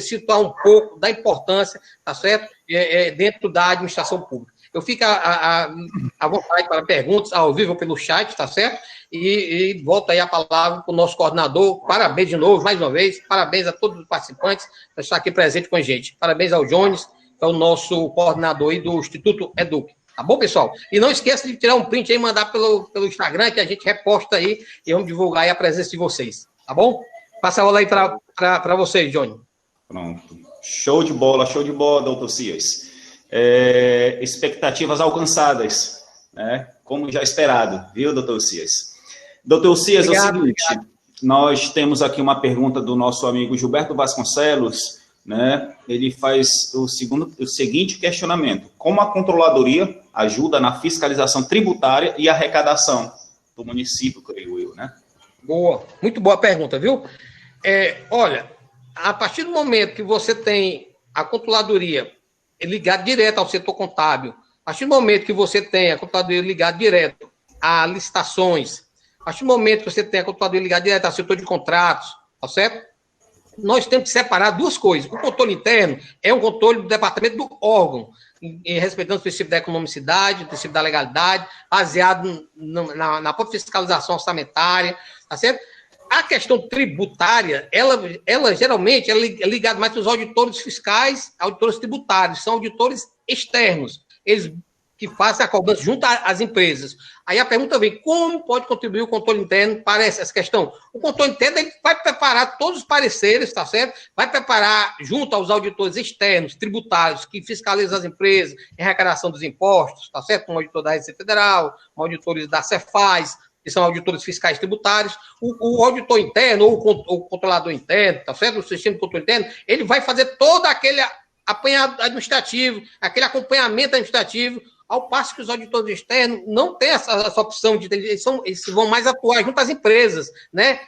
situar um pouco da importância, tá certo? Dentro da administração pública. eu fico à vontade para perguntas ao vivo pelo chat, tá certo? E volto aí a palavra para o nosso coordenador. Parabéns de novo, mais uma vez. Parabéns a todos os participantes por estar aqui presente com a gente. Parabéns ao Jones, que é o nosso coordenador aí do Instituto Educ. Tá bom, pessoal? E não esqueça de tirar um print aí e mandar pelo Instagram, que a gente reposta aí e vamos divulgar aí a presença de vocês. Tá bom? Passa a bola aí para vocês, Johnny. Pronto. Show de bola, doutor Cias. Expectativas alcançadas, né? Como já esperado, viu, doutor Cias? Doutor Cias, obrigado, é o seguinte, obrigado. Nós temos aqui uma pergunta do nosso amigo Gilberto Vasconcelos, né? Ele faz o seguinte questionamento: como a controladoria ajuda na fiscalização tributária e arrecadação do município, creio eu, né? Boa, muito boa pergunta, viu? Olha, a partir do momento que você tem a controladoria ligada direto ao setor contábil, a partir do momento que você tem a controladoria ligada direto a licitações, a partir do momento que você tem a controladoria ligada direto ao setor de contratos, tá certo? Nós temos que separar duas coisas. O controle interno é um controle do departamento do órgão, respeitando o princípio da economicidade, o princípio da legalidade, baseado na própria fiscalização orçamentária, tá certo? A questão tributária, ela geralmente é ligada mais aos auditores fiscais, auditores tributários, são auditores externos, eles que fazem a cobrança junto às empresas. Aí a pergunta vem, como pode contribuir o controle interno para essa questão? O controle interno ele vai preparar todos os pareceres, tá certo? Vai preparar junto aos auditores externos, tributários, que fiscalizam as empresas em arrecadação dos impostos, tá certo? Um auditor da Receita Federal, um auditores da Cefaz, que são auditores fiscais tributários. O auditor interno, ou o controlador interno, tá certo? O sistema de controle interno, ele vai fazer todo aquele apanhado administrativo, aquele acompanhamento administrativo, ao passo que os auditores externos não têm essa opção de eles vão mais atuar junto às empresas, né?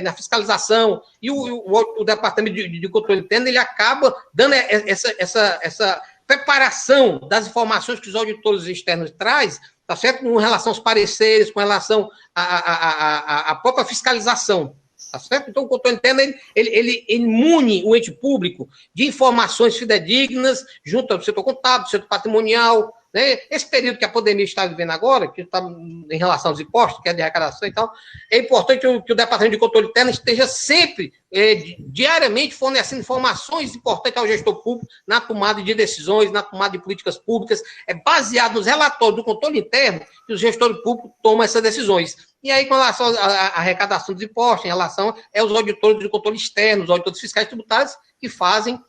Na fiscalização. E o departamento de controle interno ele acaba dando essa preparação das informações que os auditores externos trazem, tá certo? Com relação aos pareceres, com relação à própria fiscalização. Tá certo? Então, o controle interno, ele imune o ente público de informações fidedignas junto ao setor contábil, setor patrimonial, né? Esse período que a pandemia está vivendo agora, que está em relação aos impostos, que é de arrecadação e tal, é importante que o Departamento de Controle Interno esteja sempre, diariamente, fornecendo informações importantes ao gestor público na tomada de decisões, na tomada de políticas públicas, baseado nos relatórios do controle interno que os gestores públicos tomam essas decisões. E aí, com relação à arrecadação dos impostos, em relação aos auditores de controle externo, os auditores fiscais tributários, que fazem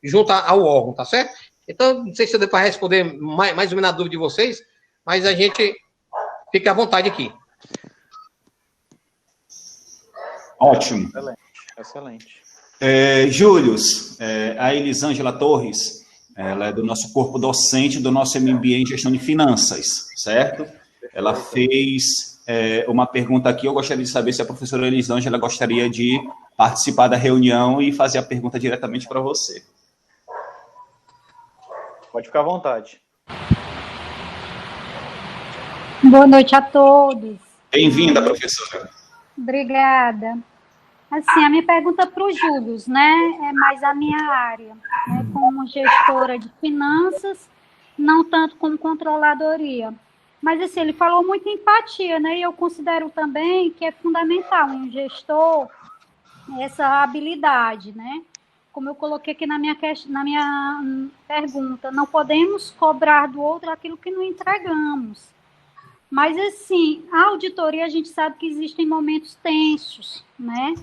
junto ao órgão, tá certo? Então, não sei se eu deu para responder mais ou menos a dúvida de vocês, mas a gente fica à vontade aqui. Ótimo. Excelente. Július, a Elisângela Torres, ela é do nosso corpo docente do nosso MBA em Gestão de Finanças, certo? Ela fez uma pergunta aqui, eu gostaria de saber se a professora Elisângela gostaria de participar da reunião e fazer a pergunta diretamente para você. Pode ficar à vontade. Boa noite a todos. Bem-vinda, professora. Obrigada. Assim, a minha pergunta para o Júlio, né, é mais a minha área, né, como gestora de finanças, não tanto como controladoria. Mas, assim, ele falou muito em empatia, né, e eu considero também que é fundamental em um gestor essa habilidade, né. Como eu coloquei aqui na minha pergunta, não podemos cobrar do outro aquilo que não entregamos. Mas, assim, a auditoria, a gente sabe que existem momentos tensos, né?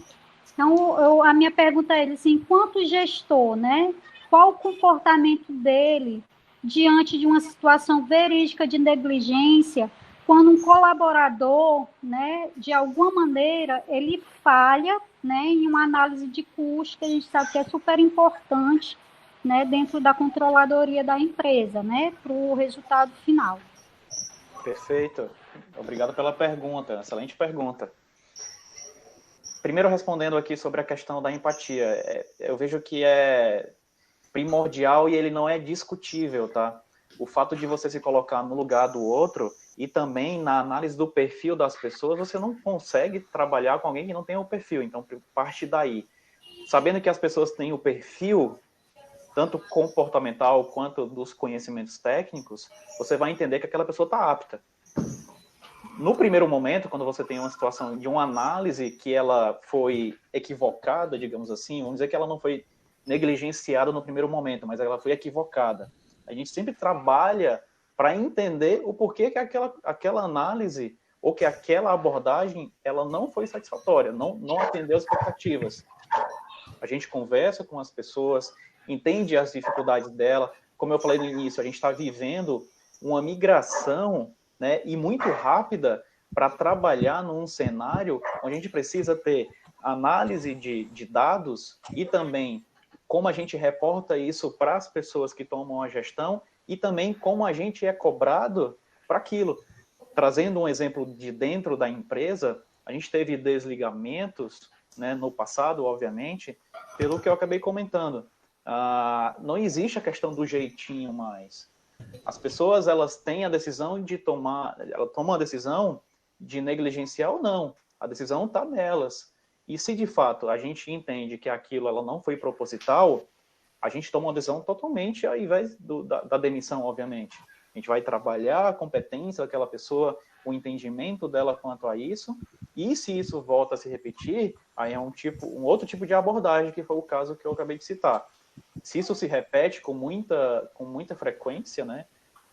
Então, a minha pergunta é, assim, enquanto gestor, né, qual o comportamento dele diante de uma situação verídica de negligência, quando um colaborador, né, de alguma maneira, ele falha, né, em uma análise de custo, que a gente sabe que é super importante, né, dentro da controladoria da empresa, né, para o resultado final. Perfeito. Obrigado pela pergunta. Excelente pergunta. Primeiro, respondendo aqui sobre a questão da empatia. Eu vejo que é primordial e ele não é discutível, tá? O fato de você se colocar no lugar do outro e também na análise do perfil das pessoas, você não consegue trabalhar com alguém que não tem o perfil. Então, parte daí. Sabendo que as pessoas têm o perfil, tanto comportamental quanto dos conhecimentos técnicos, você vai entender que aquela pessoa está apta. No primeiro momento, quando você tem uma situação de uma análise que ela foi equivocada, digamos assim, vamos dizer que ela não foi negligenciada no primeiro momento, mas ela foi equivocada. A gente sempre trabalha para entender o porquê que aquela análise ou que aquela abordagem ela não foi satisfatória, não atendeu as expectativas. A gente conversa com as pessoas, entende as dificuldades dela. Como eu falei no início, a gente está vivendo uma migração, né, e muito rápida para trabalhar num cenário onde a gente precisa ter análise de dados e também como a gente reporta isso para as pessoas que tomam a gestão e também como a gente é cobrado para aquilo. Trazendo um exemplo de dentro da empresa, a gente teve desligamentos, né, no passado, obviamente, pelo que eu acabei comentando. Não existe a questão do jeitinho mais. As pessoas, elas têm a decisão de elas tomam a decisão de negligenciar ou não. A decisão está nelas. E se de fato a gente entende que aquilo ela não foi proposital, a gente toma uma decisão totalmente ao invés da demissão, obviamente. A gente vai trabalhar a competência daquela pessoa, o entendimento dela quanto a isso, e se isso volta a se repetir, aí é um outro tipo de abordagem, que foi o caso que eu acabei de citar. Se isso se repete com muita frequência, né?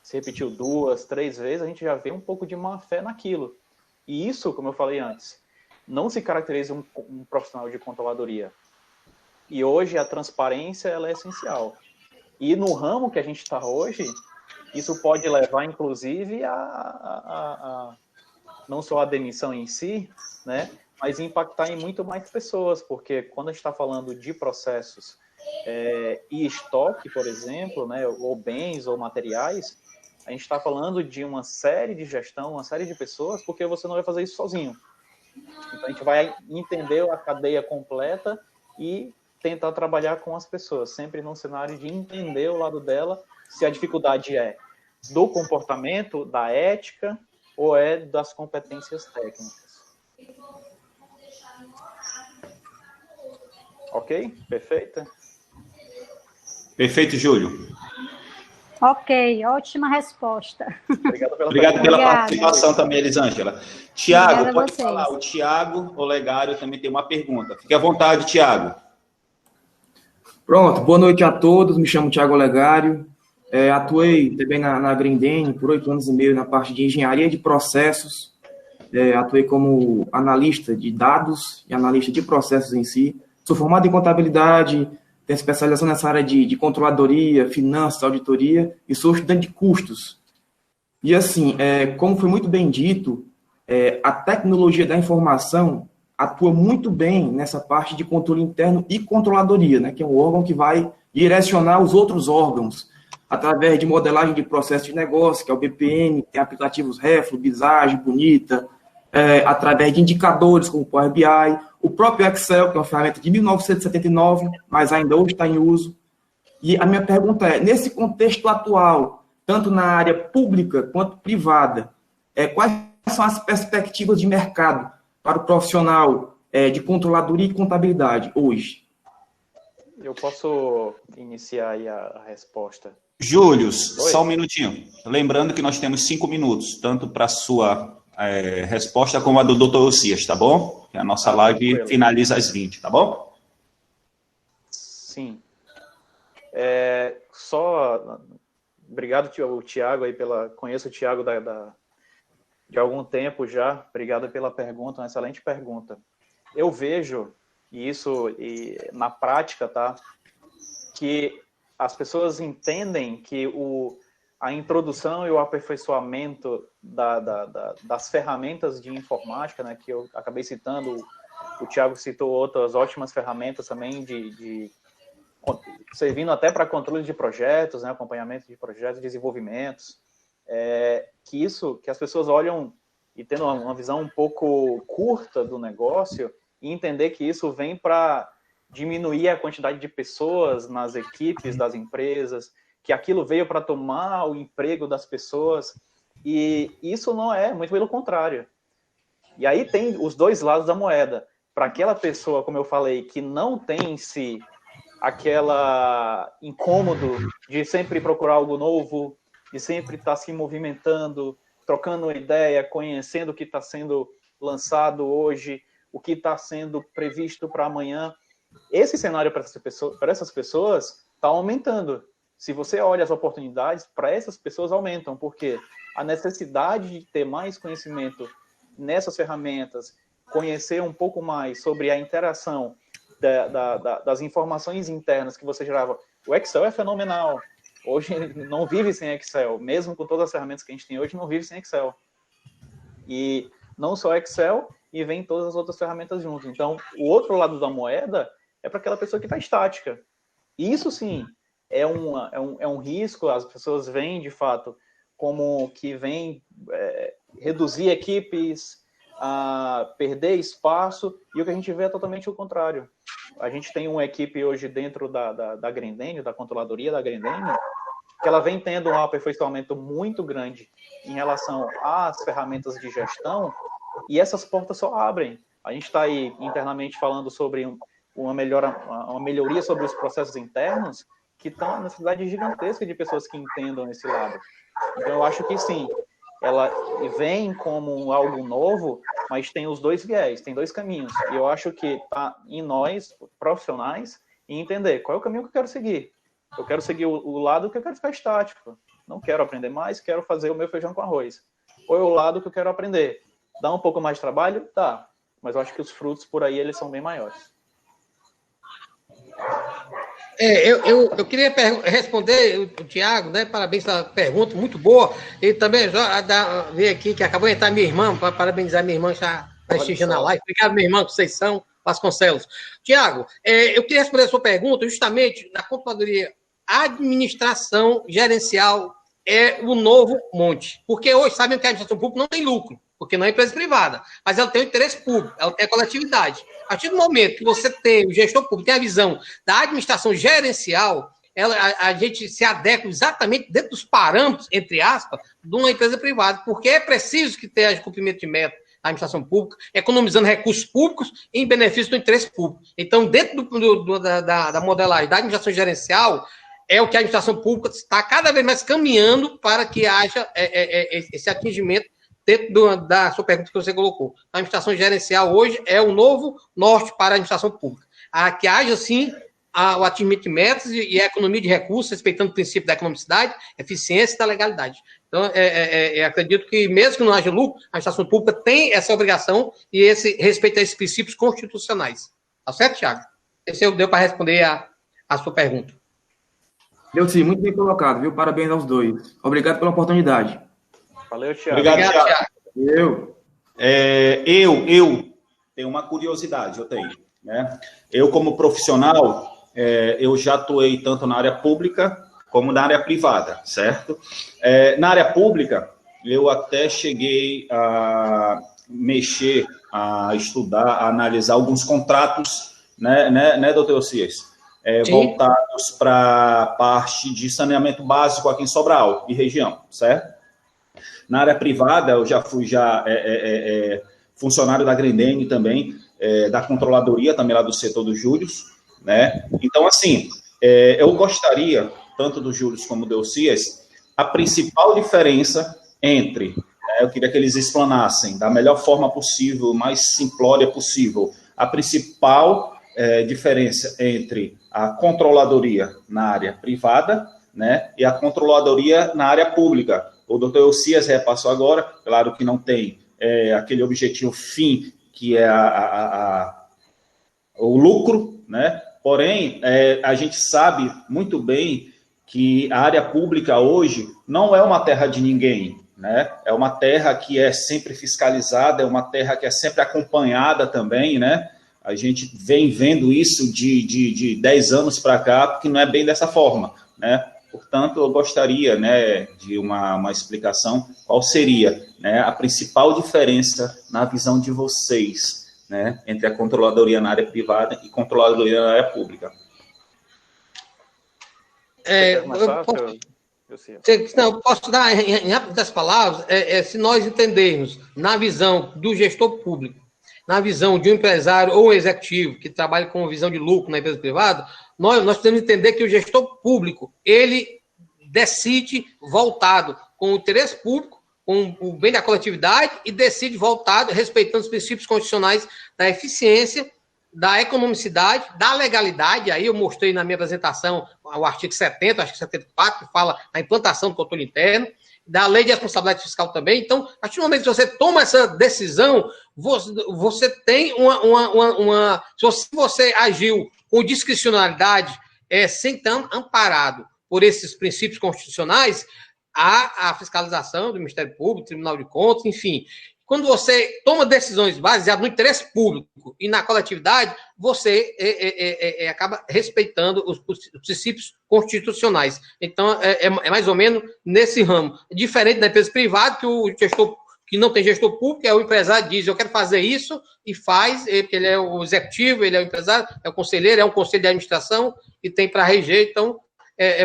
Se repetiu 2, 3 vezes, a gente já vê um pouco de má fé naquilo. E isso, como eu falei antes, não se caracteriza um profissional de controladoria. E hoje a transparência ela é essencial. E no ramo que a gente está hoje, isso pode levar, inclusive, não só a demissão em si, né? Mas impactar em muito mais pessoas, porque quando a gente está falando de processos e estoque, por exemplo, né, ou bens ou materiais, a gente está falando de uma série de gestão, uma série de pessoas, porque você não vai fazer isso sozinho. Então a gente vai entender a cadeia completa e tentar trabalhar com as pessoas, sempre num cenário de entender o lado dela, se a dificuldade é do comportamento, da ética, ou é das competências técnicas. Ok? Perfeita? Perfeito, Júlio. Ok, ótima resposta. Obrigado pela participação também, Elisângela. Tiago, pode vocês. falar. O Tiago Olegário também tem uma pergunta. Fique à vontade, Tiago. Pronto, boa noite a todos. Me chamo Tiago Olegário. Atuei também na Grendene por 8 anos e meio na parte de engenharia de processos. Atuei como analista de dados e analista de processos em si. Sou formado em contabilidade, tenho especialização nessa área de controladoria, finanças, auditoria, e sou estudante de custos. E assim, como foi muito bem dito, a tecnologia da informação atua muito bem nessa parte de controle interno e controladoria, né, que é um órgão que vai direcionar os outros órgãos através de modelagem de processo de negócio, que é o BPM, tem aplicativos Reflo, Visage, Bonita, através de indicadores como o Power BI, o próprio Excel, que é uma ferramenta de 1979, mas ainda hoje está em uso. E a minha pergunta é, nesse contexto atual, tanto na área pública quanto privada, quais são as perspectivas de mercado para o profissional de controladoria e contabilidade hoje? Eu posso iniciar aí a resposta. Júlio, só um minutinho. Lembrando que nós temos 5 minutos, tanto para a sua resposta como a do Dr. Ocias, tá bom? A nossa live finaliza às 20, tá bom? Sim. Obrigado, Tiago, aí conheço o Tiago de algum tempo já. Obrigado pela pergunta, uma excelente pergunta. Eu vejo isso na prática, tá? Que as pessoas entendem que a introdução e o aperfeiçoamento das ferramentas de informática, né, que eu acabei citando, o Tiago citou outras ótimas ferramentas também servindo até para controle de projetos, né, acompanhamento de projetos, desenvolvimentos, que as pessoas olham e tendo uma visão um pouco curta do negócio e entender que isso vem para diminuir a quantidade de pessoas nas equipes das empresas, que aquilo veio para tomar o emprego das pessoas, e isso não é, muito pelo contrário. E aí tem os dois lados da moeda. Para aquela pessoa, como eu falei, que não tem em si aquela incômodo de sempre procurar algo novo, de sempre estar se movimentando, trocando uma ideia, conhecendo o que está sendo lançado hoje, o que está sendo previsto para amanhã. Esse cenário para essas pessoas está aumentando. Se você olha as oportunidades, para essas pessoas aumentam, porque a necessidade de ter mais conhecimento nessas ferramentas, conhecer um pouco mais sobre a interação das informações internas que você gerava. O Excel é fenomenal. Hoje não vive sem Excel. Mesmo com todas as ferramentas que a gente tem hoje, não vive sem Excel. E não só Excel, e vem todas as outras ferramentas junto. Então, o outro lado da moeda é para aquela pessoa que está estática. Isso, sim, é um risco. As pessoas veem, de fato, como que vem reduzir equipes, a perder espaço, e o que a gente vê é totalmente o contrário. A gente tem uma equipe hoje dentro da Grendene, da controladoria da Grendene, que ela vem tendo um aperfeiçoamento muito grande em relação às ferramentas de gestão, e essas portas só abrem. A gente está aí internamente falando sobre uma melhoria sobre os processos internos, que estão uma necessidade gigantesca de pessoas que entendam esse lado. Então, eu acho que sim, ela vem como algo novo, mas tem os dois viés, tem dois caminhos. E eu acho que está em nós, profissionais, em entender qual é o caminho que eu quero seguir. Eu quero seguir o lado que eu quero ficar estático. Não quero aprender mais, quero fazer o meu feijão com arroz. Ou é o lado que eu quero aprender. Dá um pouco mais de trabalho? Dá. Mas eu acho que os frutos por aí, eles são bem maiores. Eu queria responder o Tiago, né? Parabéns pela pergunta, muito boa. E também ver aqui que acabou de entrar minha irmã, para parabenizar minha irmã, já prestigiando a live. Obrigado, minha irmã Conceição Vasconcelos. Tiago, eu queria responder a sua pergunta justamente na controladoria. A administração gerencial é o novo monte. Porque hoje sabem que a administração pública não tem lucro, porque não é empresa privada, mas ela tem o interesse público, ela tem a coletividade. A partir do momento que você tem o gestor público, tem a visão da administração gerencial, a gente se adequa exatamente dentro dos parâmetros, entre aspas, de uma empresa privada, porque é preciso que tenha cumprimento de meta da administração pública, economizando recursos públicos em benefício do interesse público. Então, dentro da modelagem da administração gerencial, é o que a administração pública está cada vez mais caminhando para que haja esse atingimento dentro da sua pergunta que você colocou. A administração gerencial hoje é o novo norte para a administração pública. Que haja, sim, o atingimento de metas e a economia de recursos, respeitando o princípio da economicidade, eficiência e da legalidade. Então, acredito que, mesmo que não haja lucro, a administração pública tem essa obrigação e esse respeito a esses princípios constitucionais. Tá certo, Thiago? Esse deu para responder a sua pergunta. Deu sim, muito bem colocado, viu? Parabéns aos dois. Obrigado pela oportunidade. Valeu, Thiago. Obrigado, Thiago. Eu tenho uma curiosidade, né? Eu, como profissional, eu já atuei tanto na área pública como na área privada, certo? Na área pública, eu até cheguei a mexer, a estudar, a analisar alguns contratos, né, doutor Cias? Voltados para a parte de saneamento básico aqui em Sobral e região, certo? Na área privada, eu já fui funcionário da Grendene também, da controladoria também lá do setor do Július, né? Então, assim, eu gostaria, tanto do Július como do Cias, a principal diferença entre, eu queria que eles explanassem da melhor forma possível, mais simplória possível, a principal diferença entre a controladoria na área privada, né, e a controladoria na área pública. O doutor Elcias repassou agora, claro que não tem aquele objetivo fim, que é o lucro, né? Porém, a gente sabe muito bem que a área pública hoje não é uma terra de ninguém, né? É uma terra que é sempre fiscalizada, é uma terra que é sempre acompanhada também, né? A gente vem vendo isso de 10 anos para cá, porque não é bem dessa forma, né? Portanto, eu gostaria, né, de uma explicação, qual seria, né, a principal diferença na visão de vocês, né, entre a controladoria na área privada e controladoria na área pública. Eu posso dar em rápidas palavras, se nós entendermos na visão do gestor público, na visão de um empresário ou um executivo que trabalha com visão de lucro na empresa privada, nós temos que entender que o gestor público, ele decide voltado com o interesse público, com o bem da coletividade, e decide voltado, respeitando os princípios constitucionais da eficiência, da economicidade, da legalidade. Aí eu mostrei na minha apresentação o artigo 70, artigo 74, que fala da implantação do controle interno, da lei de responsabilidade fiscal também. Então, a partir do momento que você toma essa decisão, você tem se você agiu com discricionalidade, sem estar amparado por esses princípios constitucionais, há a fiscalização do Ministério Público, Tribunal de Contas, enfim. Quando você toma decisões baseadas no interesse público e na coletividade, você acaba respeitando os princípios constitucionais. Então, é mais ou menos nesse ramo. Diferente da empresa privada, que o gestor que não tem gestor público, o empresário diz, eu quero fazer isso, e faz, porque ele é o executivo, ele é o empresário, é o conselheiro, é um conselho de administração, e tem para reger, então,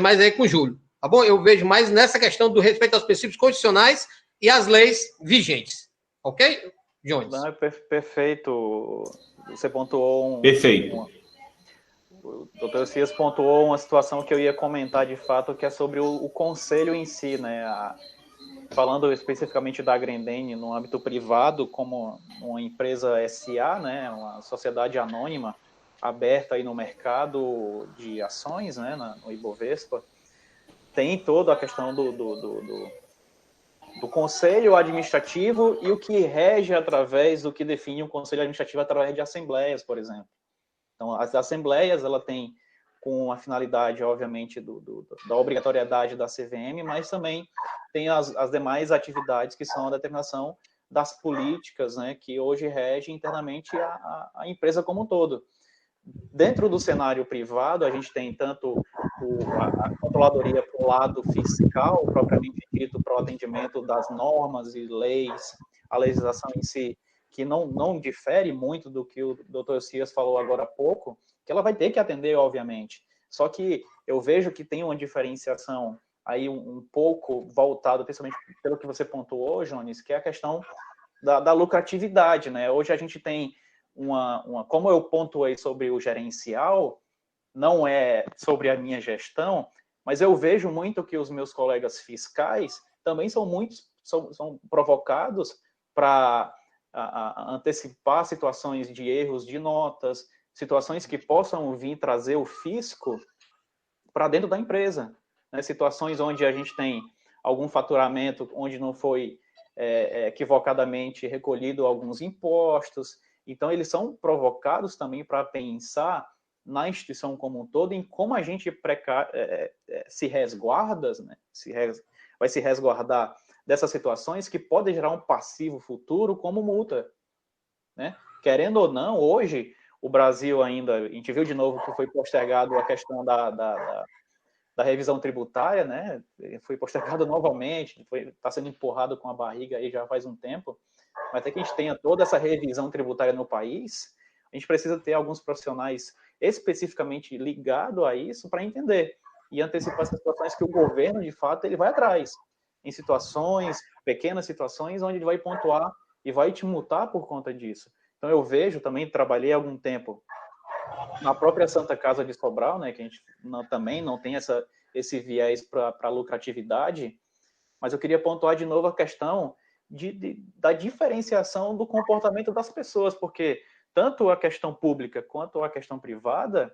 mais aí com o Júlio. Tá bom? Eu vejo mais nessa questão do respeito aos princípios constitucionais e às leis vigentes. Ok, Jones? Não, perfeito. Você pontuou Perfeito. O doutor Cias pontuou uma situação que eu ia comentar de fato, que é sobre o conselho em si, né? Falando especificamente da Grendene no âmbito privado, como uma empresa SA, né? Uma sociedade anônima aberta aí no mercado de ações, né? No Ibovespa, tem toda a questão do conselho administrativo e o que rege através do que define o conselho administrativo através de assembleias, por exemplo. Então, as assembleias, ela tem com a finalidade, obviamente, da obrigatoriedade da CVM, mas também tem as demais atividades que são a determinação das políticas, né, que hoje rege internamente a empresa como um todo. Dentro do cenário privado, a gente tem tanto a controladoria para o lado fiscal, propriamente dito, para o atendimento das normas e leis, a legislação em si, que não difere muito do que o Dr. Cias falou agora há pouco, que ela vai ter que atender, obviamente. Só que eu vejo que tem uma diferenciação aí um pouco voltado, principalmente pelo que você pontuou, Jones, que é a questão da lucratividade, né? Hoje a gente tem como eu pontuei sobre o gerencial, não é sobre a minha gestão, mas eu vejo muito que os meus colegas fiscais também são provocados para antecipar situações de erros de notas, situações que possam vir trazer o fisco para dentro da empresa, né? Situações onde a gente tem algum faturamento onde não foi equivocadamente recolhido alguns impostos. Então, eles são provocados também para pensar na instituição como um todo, em como a gente se resguarda, né? Vai se resguardar dessas situações que podem gerar um passivo futuro como multa, né? Querendo ou não, hoje, o Brasil ainda, a gente viu de novo que foi postergado a questão da revisão tributária, né? Foi postergado novamente, está sendo empurrado com a barriga aí já faz um tempo, mas até que a gente tenha toda essa revisão tributária no país, a gente precisa ter alguns profissionais especificamente ligados a isso para entender e antecipar essas situações que o governo, de fato, ele vai atrás. Em situações, pequenas situações, onde ele vai pontuar e vai te multar por conta disso. Então, eu vejo, também trabalhei há algum tempo na própria Santa Casa de Sobral, né, que a gente também não tem esse viés para lucratividade, mas eu queria pontuar de novo a questão da diferenciação do comportamento das pessoas, porque tanto a questão pública quanto a questão privada,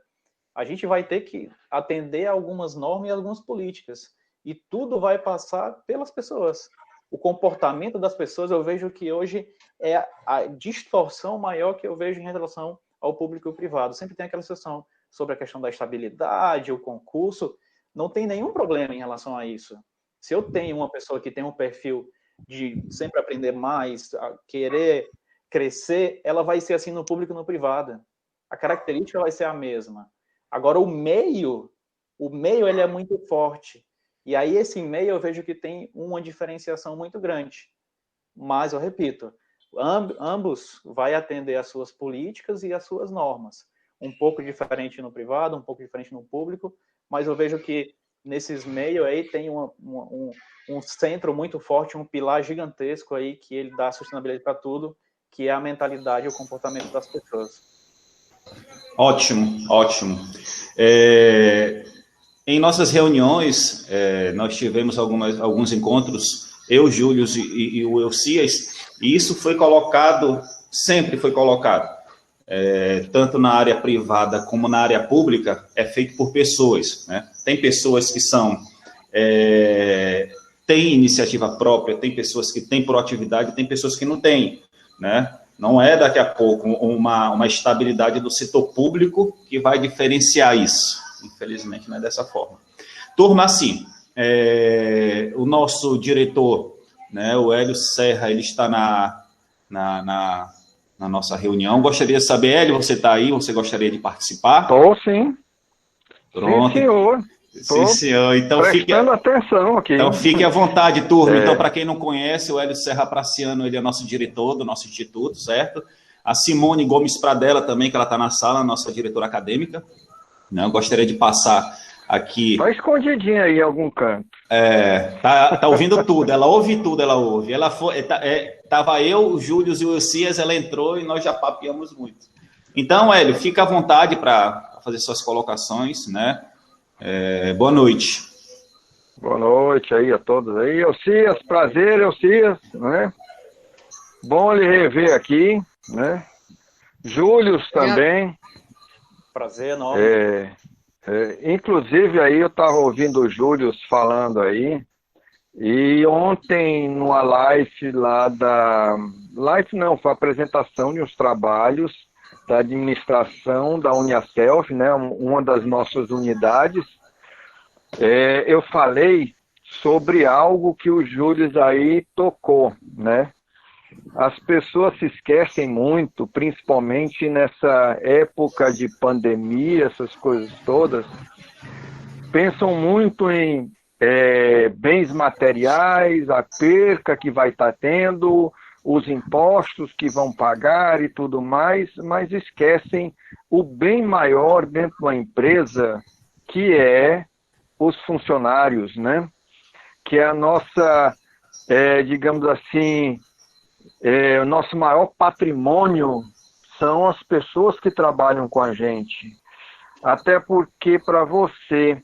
a gente vai ter que atender a algumas normas e algumas políticas, e tudo vai passar pelas pessoas. O comportamento das pessoas, eu vejo que hoje é a distorção maior que eu vejo em relação ao público e ao privado. Sempre tem aquela discussão sobre a questão da estabilidade, o concurso, não tem nenhum problema em relação a isso. Se eu tenho uma pessoa que tem um perfil de sempre aprender mais, querer crescer, ela vai ser assim no público e no privado. A característica vai ser a mesma. Agora, o meio ele é muito forte. E aí, esse meio eu vejo que tem uma diferenciação muito grande. Mas, eu repito, ambos vai atender às suas políticas e às suas normas. Um pouco diferente no privado, um pouco diferente no público, mas eu vejo que nesses meios aí tem um centro muito forte, um pilar gigantesco aí que ele dá sustentabilidade para tudo, que é a mentalidade e o comportamento das pessoas. Ótimo, ótimo. Em nossas reuniões, nós tivemos alguns encontros, eu, Júlio e o Elcias, e isso foi colocado, sempre foi colocado, tanto na área privada como na área pública, é feito por pessoas, né? Tem pessoas que têm iniciativa própria, tem pessoas que têm proatividade, tem pessoas que não têm, né? Não é daqui a pouco uma estabilidade do setor público que vai diferenciar isso. Infelizmente, não é dessa forma. Turma, assim, o nosso diretor, né, o Hélio Serra, ele está na nossa reunião. Gostaria de saber, Hélio, você está aí? Você gostaria de participar? Estou, sim. Pronto. Sim, senhor. Sim, senhor. Então, prestando atenção aqui. Então, fique à vontade, turma. Então, para quem não conhece, o Hélio Serra Praciano, ele é nosso diretor do nosso instituto, certo? A Simone Gomes Pradella também, que ela está na sala, nossa diretora acadêmica. Eu gostaria de passar aqui... Está escondidinha aí em algum canto. Tá ouvindo tudo, ela ouve tudo, ela ouve. Tava eu, o Júlio e o Elcias, ela entrou e nós já papeamos muito. Então, Hélio, fica à vontade para fazer suas colocações, né? Boa noite. Boa noite aí a todos aí. Elcias, prazer, Elcias, né? Bom lhe rever aqui, né? Júlio também. Prazer enorme. Inclusive aí eu estava ouvindo o Júlio falando aí, e ontem numa live lá foi a apresentação de uns trabalhos da administração da Uniaselv, né, uma das nossas unidades. Eu falei sobre algo que o Júlio aí tocou, né? As pessoas se esquecem muito, principalmente nessa época de pandemia, essas coisas todas, pensam muito em bens materiais, a perca que vai estar tendo, os impostos que vão pagar e tudo mais, mas esquecem o bem maior dentro da empresa, que é os funcionários, né? Que é a nossa, digamos assim, o nosso maior patrimônio são as pessoas que trabalham com a gente. Até porque para você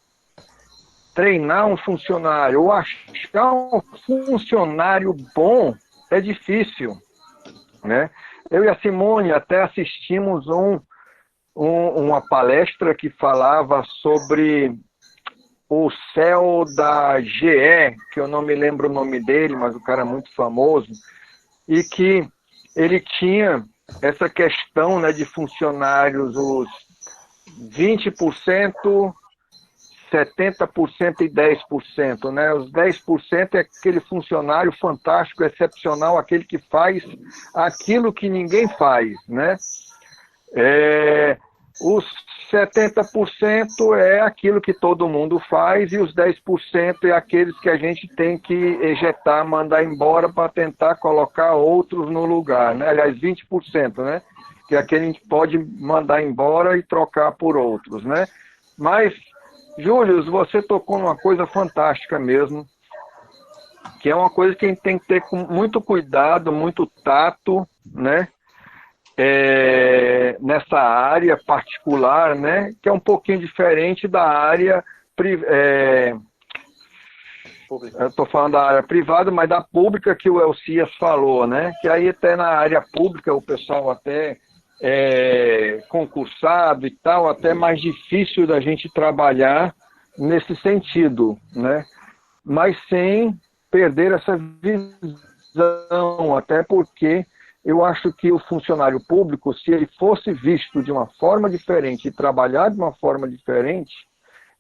treinar um funcionário ou achar um funcionário bom é difícil, né? Eu e a Simone até assistimos uma palestra que falava sobre o CEO da GE, que eu não me lembro o nome dele, mas o cara é muito famoso, e que ele tinha essa questão, né, de funcionários, os 20%, 70% e 10%. Né? Os 10% é aquele funcionário fantástico, excepcional, aquele que faz aquilo que ninguém faz. Né? Os 70% é aquilo que todo mundo faz e os 10% é aqueles que a gente tem que ejetar, mandar embora para tentar colocar outros no lugar. Né? Aliás, 20%, né? Que é aquele que a gente pode mandar embora e trocar por outros. Né? Mas, Júlio, você tocou numa coisa fantástica mesmo, que é uma coisa que a gente tem que ter com muito cuidado, muito tato, né? Nessa área particular, né, que é um pouquinho diferente da área eu estou falando da área privada, mas da pública que o Elcias falou, né, que aí até na área pública o pessoal até concursado e tal, até mais difícil da gente trabalhar nesse sentido, né, mas sem perder essa visão, até porque eu acho que o funcionário público, se ele fosse visto de uma forma diferente e trabalhar de uma forma diferente,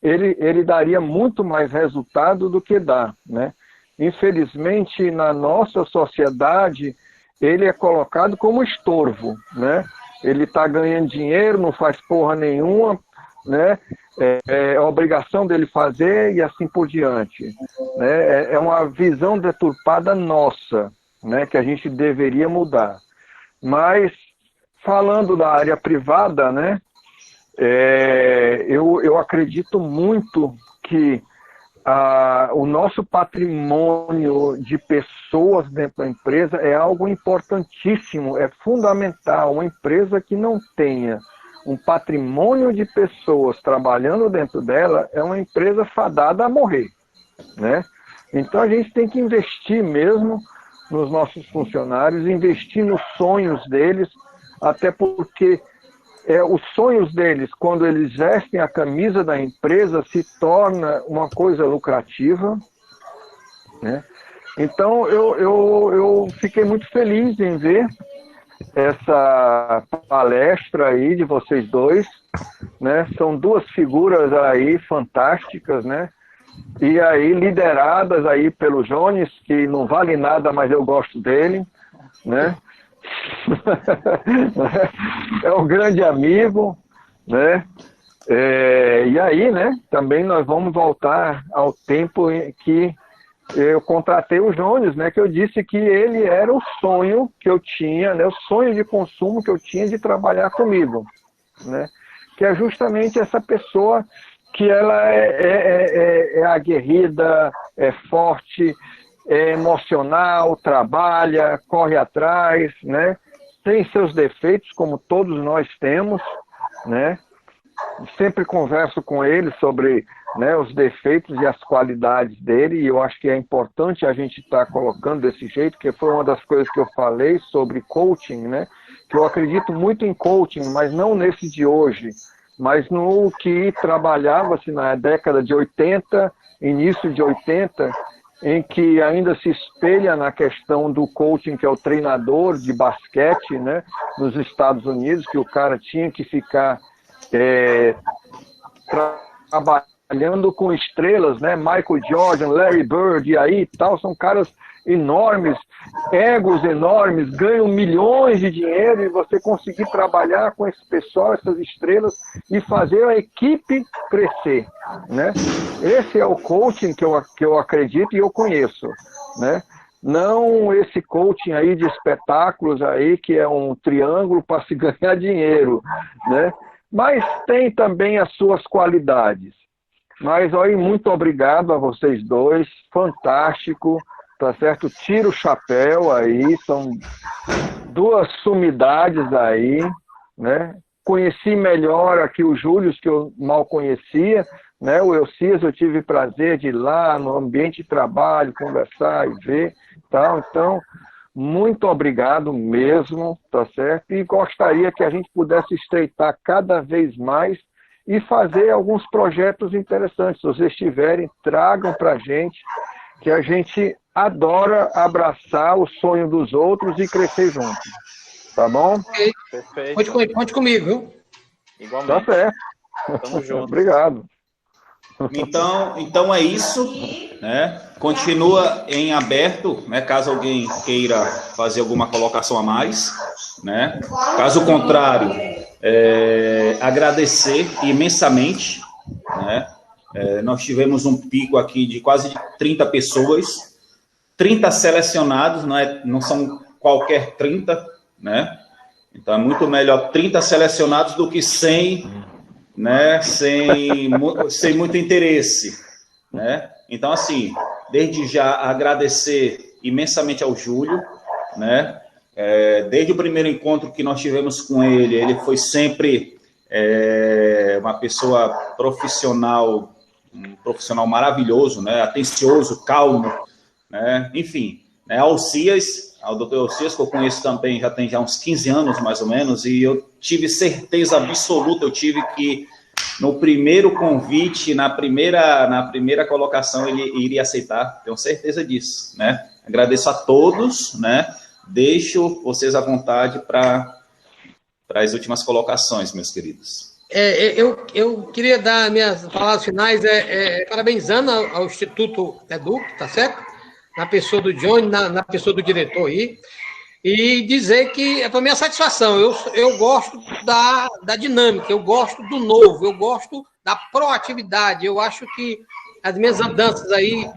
ele daria muito mais resultado do que dá, né? Infelizmente, na nossa sociedade, ele é colocado como estorvo, né? Ele está ganhando dinheiro, não faz porra nenhuma, né? É a obrigação dele fazer e assim por diante. Né? É uma visão deturpada nossa, né, que a gente deveria mudar. Mas, falando da área privada, né, eu acredito muito que o nosso patrimônio de pessoas dentro da empresa é algo importantíssimo, é fundamental. Uma empresa que não tenha um patrimônio de pessoas trabalhando dentro dela, é uma empresa fadada a morrer, né? Então a gente tem que investir mesmo nos nossos funcionários, investir nos sonhos deles, até porque os sonhos deles, quando eles vestem a camisa da empresa, se torna uma coisa lucrativa, né? Então eu fiquei muito feliz em ver essa palestra aí de vocês dois, né? São duas figuras aí fantásticas, né? E aí lideradas aí pelo Jones, que não vale nada, mas eu gosto dele, né? É um grande amigo, né? E aí, né? Também nós vamos voltar ao tempo em que eu contratei o Jones, né? Que eu disse que ele era o sonho que eu tinha, né? O sonho de consumo que eu tinha de trabalhar comigo, né? Que é justamente essa pessoa que ela é aguerrida, é forte, é emocional, trabalha, corre atrás, né? Tem seus defeitos, como todos nós temos, né? Sempre converso com ele sobre, né, os defeitos e as qualidades dele, e eu acho que é importante a gente estar colocando desse jeito, que foi uma das coisas que eu falei sobre coaching, né? Que eu acredito muito em coaching, mas não nesse de hoje, mas no que trabalhava-se na década de 80, início de 80, em que ainda se espelha na questão do coaching, que é o treinador de basquete, né, nos Estados Unidos, que o cara tinha que ficar trabalhando com estrelas, né, Michael Jordan, Larry Bird, e aí tal, são caras enormes, egos enormes, ganham milhões de dinheiro, e você conseguir trabalhar com esse pessoal, essas estrelas, e fazer a equipe crescer, né? Esse é o coaching que eu acredito e eu conheço, né? Não esse coaching aí de espetáculos aí, que é um triângulo para se ganhar dinheiro, né? Mas tem também as suas qualidades. Mas, olha, muito obrigado a vocês dois, fantástico, tá certo? Tiro o chapéu aí, são duas sumidades aí, né? Conheci melhor aqui o Júlio, que eu mal conhecia, né? O Elcias, eu tive prazer de ir lá no ambiente de trabalho, conversar e ver, tal. Então, muito obrigado mesmo, tá certo? E gostaria que a gente pudesse estreitar cada vez mais e fazer alguns projetos interessantes. Se vocês tiverem, tragam para a gente, que a gente adora abraçar o sonho dos outros e crescer junto. Tá bom? Perfeito. Conte comigo, viu? Igualmente. Tá certo. Tamo junto. Obrigado. Então é isso, né? Continua em aberto, né? Caso alguém queira fazer alguma colocação a mais, né? Caso contrário, agradecer imensamente, né? Nós tivemos um pico aqui de quase 30 pessoas, 30 selecionados, não são qualquer 30, né? Então é muito melhor 30 selecionados do que 100, né? Sem muito interesse, né? Então, assim, desde já agradecer imensamente ao Júlio, né? Desde o primeiro encontro que nós tivemos com ele, ele foi sempre uma pessoa profissional, um profissional maravilhoso, né? Atencioso, calmo, né? Enfim, né? Ao doutor Elcias, que eu conheço também, já tem uns 15 anos, mais ou menos, e eu tive certeza absoluta, eu tive que, no primeiro convite, na primeira colocação, ele iria aceitar, tenho certeza disso, né? Agradeço a todos, né? Deixo vocês à vontade para as últimas colocações, meus queridos. Eu queria dar minhas palavras finais, parabenizando ao Instituto Educ, tá certo? Na pessoa do Johnny, na pessoa do diretor aí, e dizer que, para mim, é satisfação. Eu gosto da dinâmica, eu gosto do novo, eu gosto da proatividade. Eu acho que as minhas andanças aí,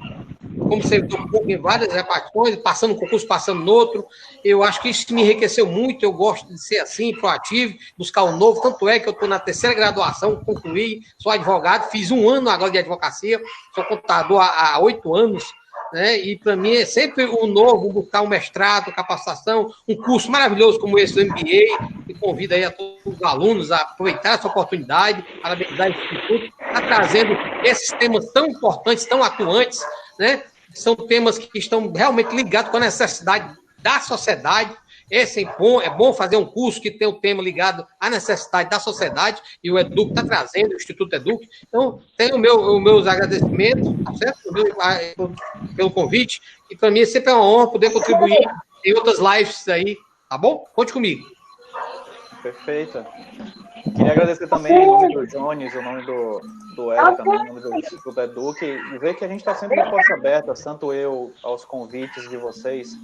como você tocou em várias repartições, passando um concurso, passando no outro, eu acho que isso me enriqueceu muito. Eu gosto de ser assim, proativo, buscar o novo. Tanto é que eu estou na 3ª graduação, concluí, sou advogado, fiz 1 ano agora de advocacia, sou contador há 8 anos, né? E para mim é sempre o novo, buscar um mestrado, capacitação, um curso maravilhoso como esse do MBA, que convido aí a todos os alunos a aproveitar essa oportunidade, parabenizar o Instituto, está trazendo esses temas tão importantes, tão atuantes, né? São temas que estão realmente ligados com a necessidade da sociedade. É bom fazer um curso que tem o tema ligado à necessidade da sociedade, e o Educ está trazendo, o Instituto Educ. Então, tenho os meus agradecimentos, certo? Pelo convite, e para mim sempre é uma honra poder contribuir em outras lives aí, tá bom? Conte comigo. Perfeito. Queria agradecer também em nome do Jones, o nome do Hélio também, em nome do Instituto Educ, e ver que a gente está sempre de porta aberta, tanto eu aos convites de vocês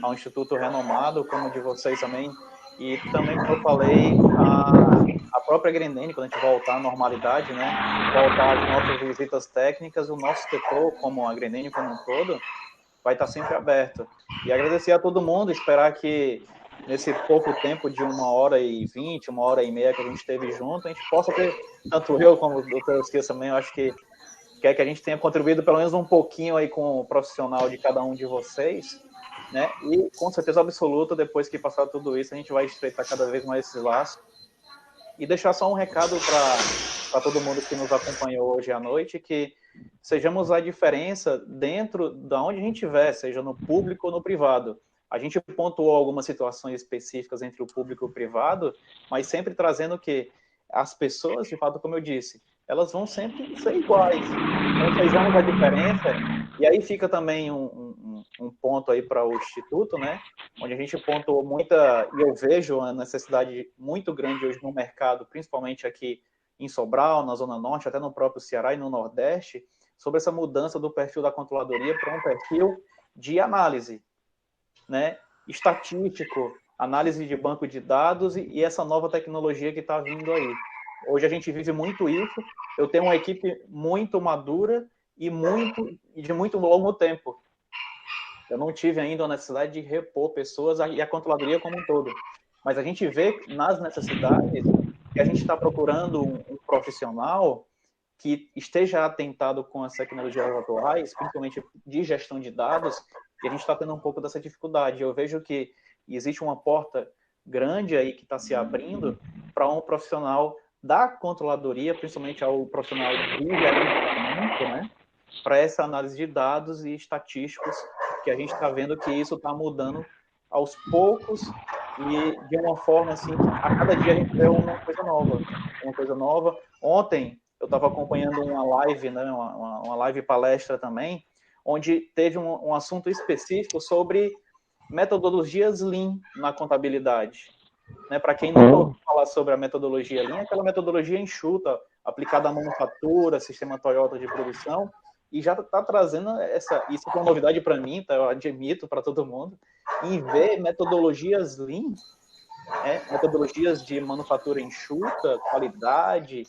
ao Instituto renomado, como de vocês também, e também, como eu falei, a própria Grendene, quando a gente voltar à normalidade, né, voltar às nossas visitas técnicas, o nosso setor, como a Grendene como um todo, vai estar sempre aberto. E agradecer a todo mundo, esperar que nesse pouco tempo de 1h20, 1h30 que a gente teve junto, a gente possa ter, tanto eu como o Dr. Euskias também, eu acho que quer que a gente tenha contribuído pelo menos um pouquinho aí com o profissional de cada um de vocês, né? E com certeza absoluta, depois que passar tudo isso, a gente vai estreitar cada vez mais esses laços. E deixar só um recado para todo mundo que nos acompanhou hoje à noite, que sejamos a diferença dentro de onde a gente estiver, seja no público ou no privado. A gente pontuou algumas situações específicas entre o público e o privado, mas sempre trazendo que as pessoas, de fato, como eu disse, elas vão sempre ser iguais. Então, sejamos a diferença. E aí fica também um ponto aí para o Instituto, né? Onde a gente pontuou muita, e eu vejo uma necessidade muito grande hoje no mercado, principalmente aqui em Sobral, na Zona Norte, até no próprio Ceará e no Nordeste, sobre essa mudança do perfil da controladoria para um perfil de análise, né, estatístico, análise de banco de dados e essa nova tecnologia que está vindo aí. Hoje a gente vive muito isso. Eu tenho uma equipe muito madura e de muito longo tempo. Eu não tive ainda a necessidade de repor pessoas e a controladoria como um todo. Mas a gente vê nas necessidades que a gente está procurando um profissional que esteja atentado com as tecnologias atuais, principalmente de gestão de dados, e a gente está tendo um pouco dessa dificuldade. Eu vejo que existe uma porta grande aí que está se abrindo para um profissional da controladoria, principalmente ao profissional de gerenciamento, né, para essa análise de dados e estatísticos, que a gente está vendo que isso está mudando aos poucos e de uma forma assim, a cada dia a gente vê uma coisa nova. Ontem eu estava acompanhando uma live, né, uma live palestra também, onde teve um assunto específico sobre metodologias Lean na contabilidade. Né, para quem não ouviu falar sobre a metodologia Lean, é aquela metodologia enxuta, aplicada à manufatura, sistema Toyota de produção, e já está trazendo isso é uma novidade para mim, tá, eu admito para todo mundo, em ver metodologias Lean, metodologias de manufatura enxuta, qualidade,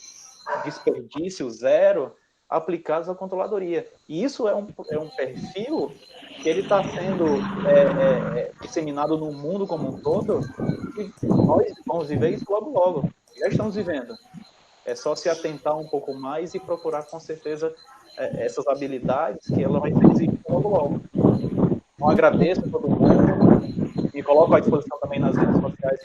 desperdício zero, aplicados à controladoria. E isso é um perfil que ele está sendo disseminado no mundo como um todo, e nós vamos viver isso logo, logo. Já estamos vivendo. É só se atentar um pouco mais e procurar, com certeza, essas habilidades que ela vai ter exigido logo, logo. Então, agradeço a todo mundo. Me coloco à disposição também nas redes sociais.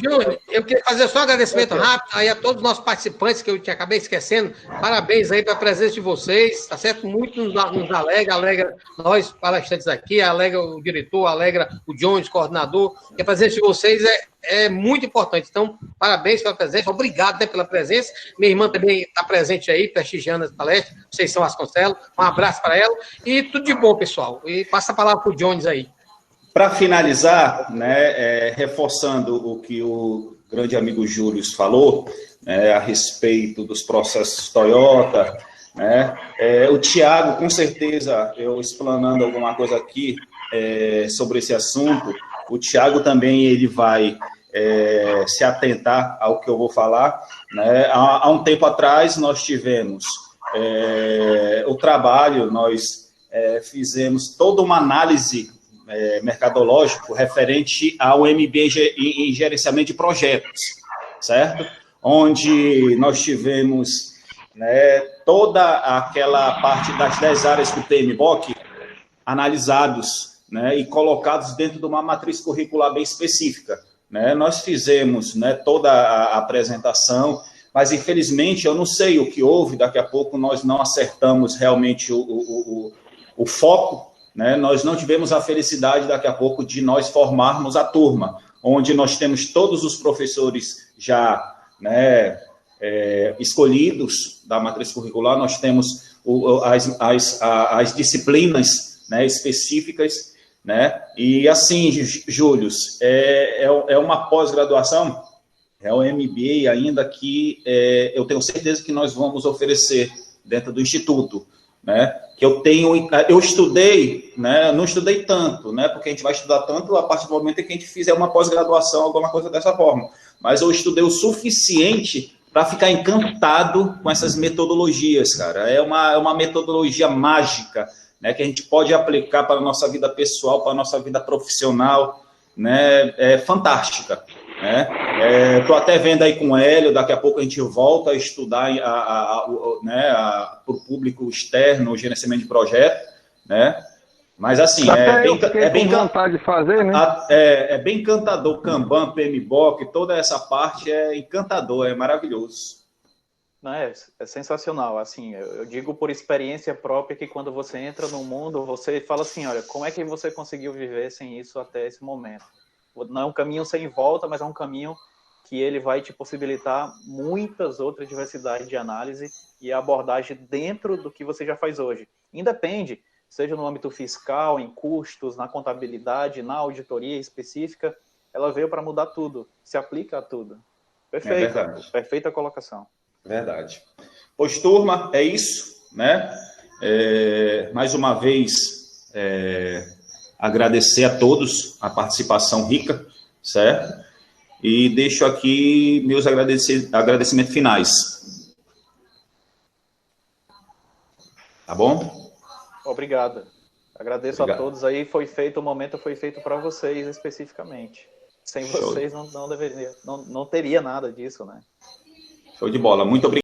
Júnior, eu queria fazer só um agradecimento rápido aí a todos os nossos participantes, que eu acabei esquecendo. Parabéns aí pela presença de vocês, tá certo? Muito nos alegra nós palestrantes aqui, alegra o diretor, alegra o Jones, coordenador, que a presença de vocês é muito importante. Então, parabéns pela presença, obrigado, né, pela presença. Minha irmã também está presente aí, prestigiando as palestras, vocês são Vasconcelos, um abraço para ela e tudo de bom, pessoal. E passa a palavra para o Jones aí. Para finalizar, né, reforçando o que o grande amigo Júlio falou, a respeito dos processos Toyota, né, o Tiago, com certeza, eu explanando alguma coisa aqui sobre esse assunto, o Tiago também ele vai se atentar ao que eu vou falar. Né? Há um tempo atrás, nós tivemos o trabalho, nós fizemos toda uma análise mercadológico referente ao MBA em gerenciamento de projetos, certo? Onde nós tivemos, né, toda aquela parte das 10 áreas do PMBOK analisados, né, e colocados dentro de uma matriz curricular bem específica, né? Nós fizemos, né, toda a apresentação, mas infelizmente eu não sei o que houve, daqui a pouco nós não acertamos realmente o foco, né? Nós não tivemos a felicidade daqui a pouco de nós formarmos a turma, onde nós temos todos os professores já, né, escolhidos da matriz curricular, nós temos as disciplinas, né, específicas, né? E assim, Júlio, é uma pós-graduação, é o MBA ainda que eu tenho certeza que nós vamos oferecer dentro do Instituto, né? Que eu estudei, né? Não estudei tanto, né? Porque a gente vai estudar tanto a partir do momento em que a gente fizer uma pós-graduação, alguma coisa dessa forma. Mas eu estudei o suficiente para ficar encantado com essas metodologias, cara. É uma metodologia mágica, né? Que a gente pode aplicar para a nossa vida pessoal, para a nossa vida profissional, né? É fantástica. Estou até vendo aí com o Hélio, daqui a pouco a gente volta a estudar para o público externo o gerenciamento de projeto, né? Mas assim, é bem vontade de fazer, né? É bem encantador, Kanban, PMBOK, toda essa parte é encantador, é maravilhoso. Não, é sensacional, assim, eu digo por experiência própria que quando você entra no mundo, você fala assim, olha, como é que você conseguiu viver sem isso até esse momento? Não é um caminho sem volta, mas é um caminho que ele vai te possibilitar muitas outras diversidades de análise e abordagem dentro do que você já faz hoje. Independe, seja no âmbito fiscal, em custos, na contabilidade, na auditoria específica, ela veio para mudar tudo, se aplica a tudo. Perfeito, perfeita colocação. Verdade. Pois, turma, é isso, né? Mais uma vez, agradecer a todos a participação rica, certo? E deixo aqui meus agradecimentos finais. Tá bom? Obrigado. Agradeço a todos aí. O momento foi feito para vocês especificamente. Sem vocês não teria nada disso, né? Show de bola. Muito obrigado.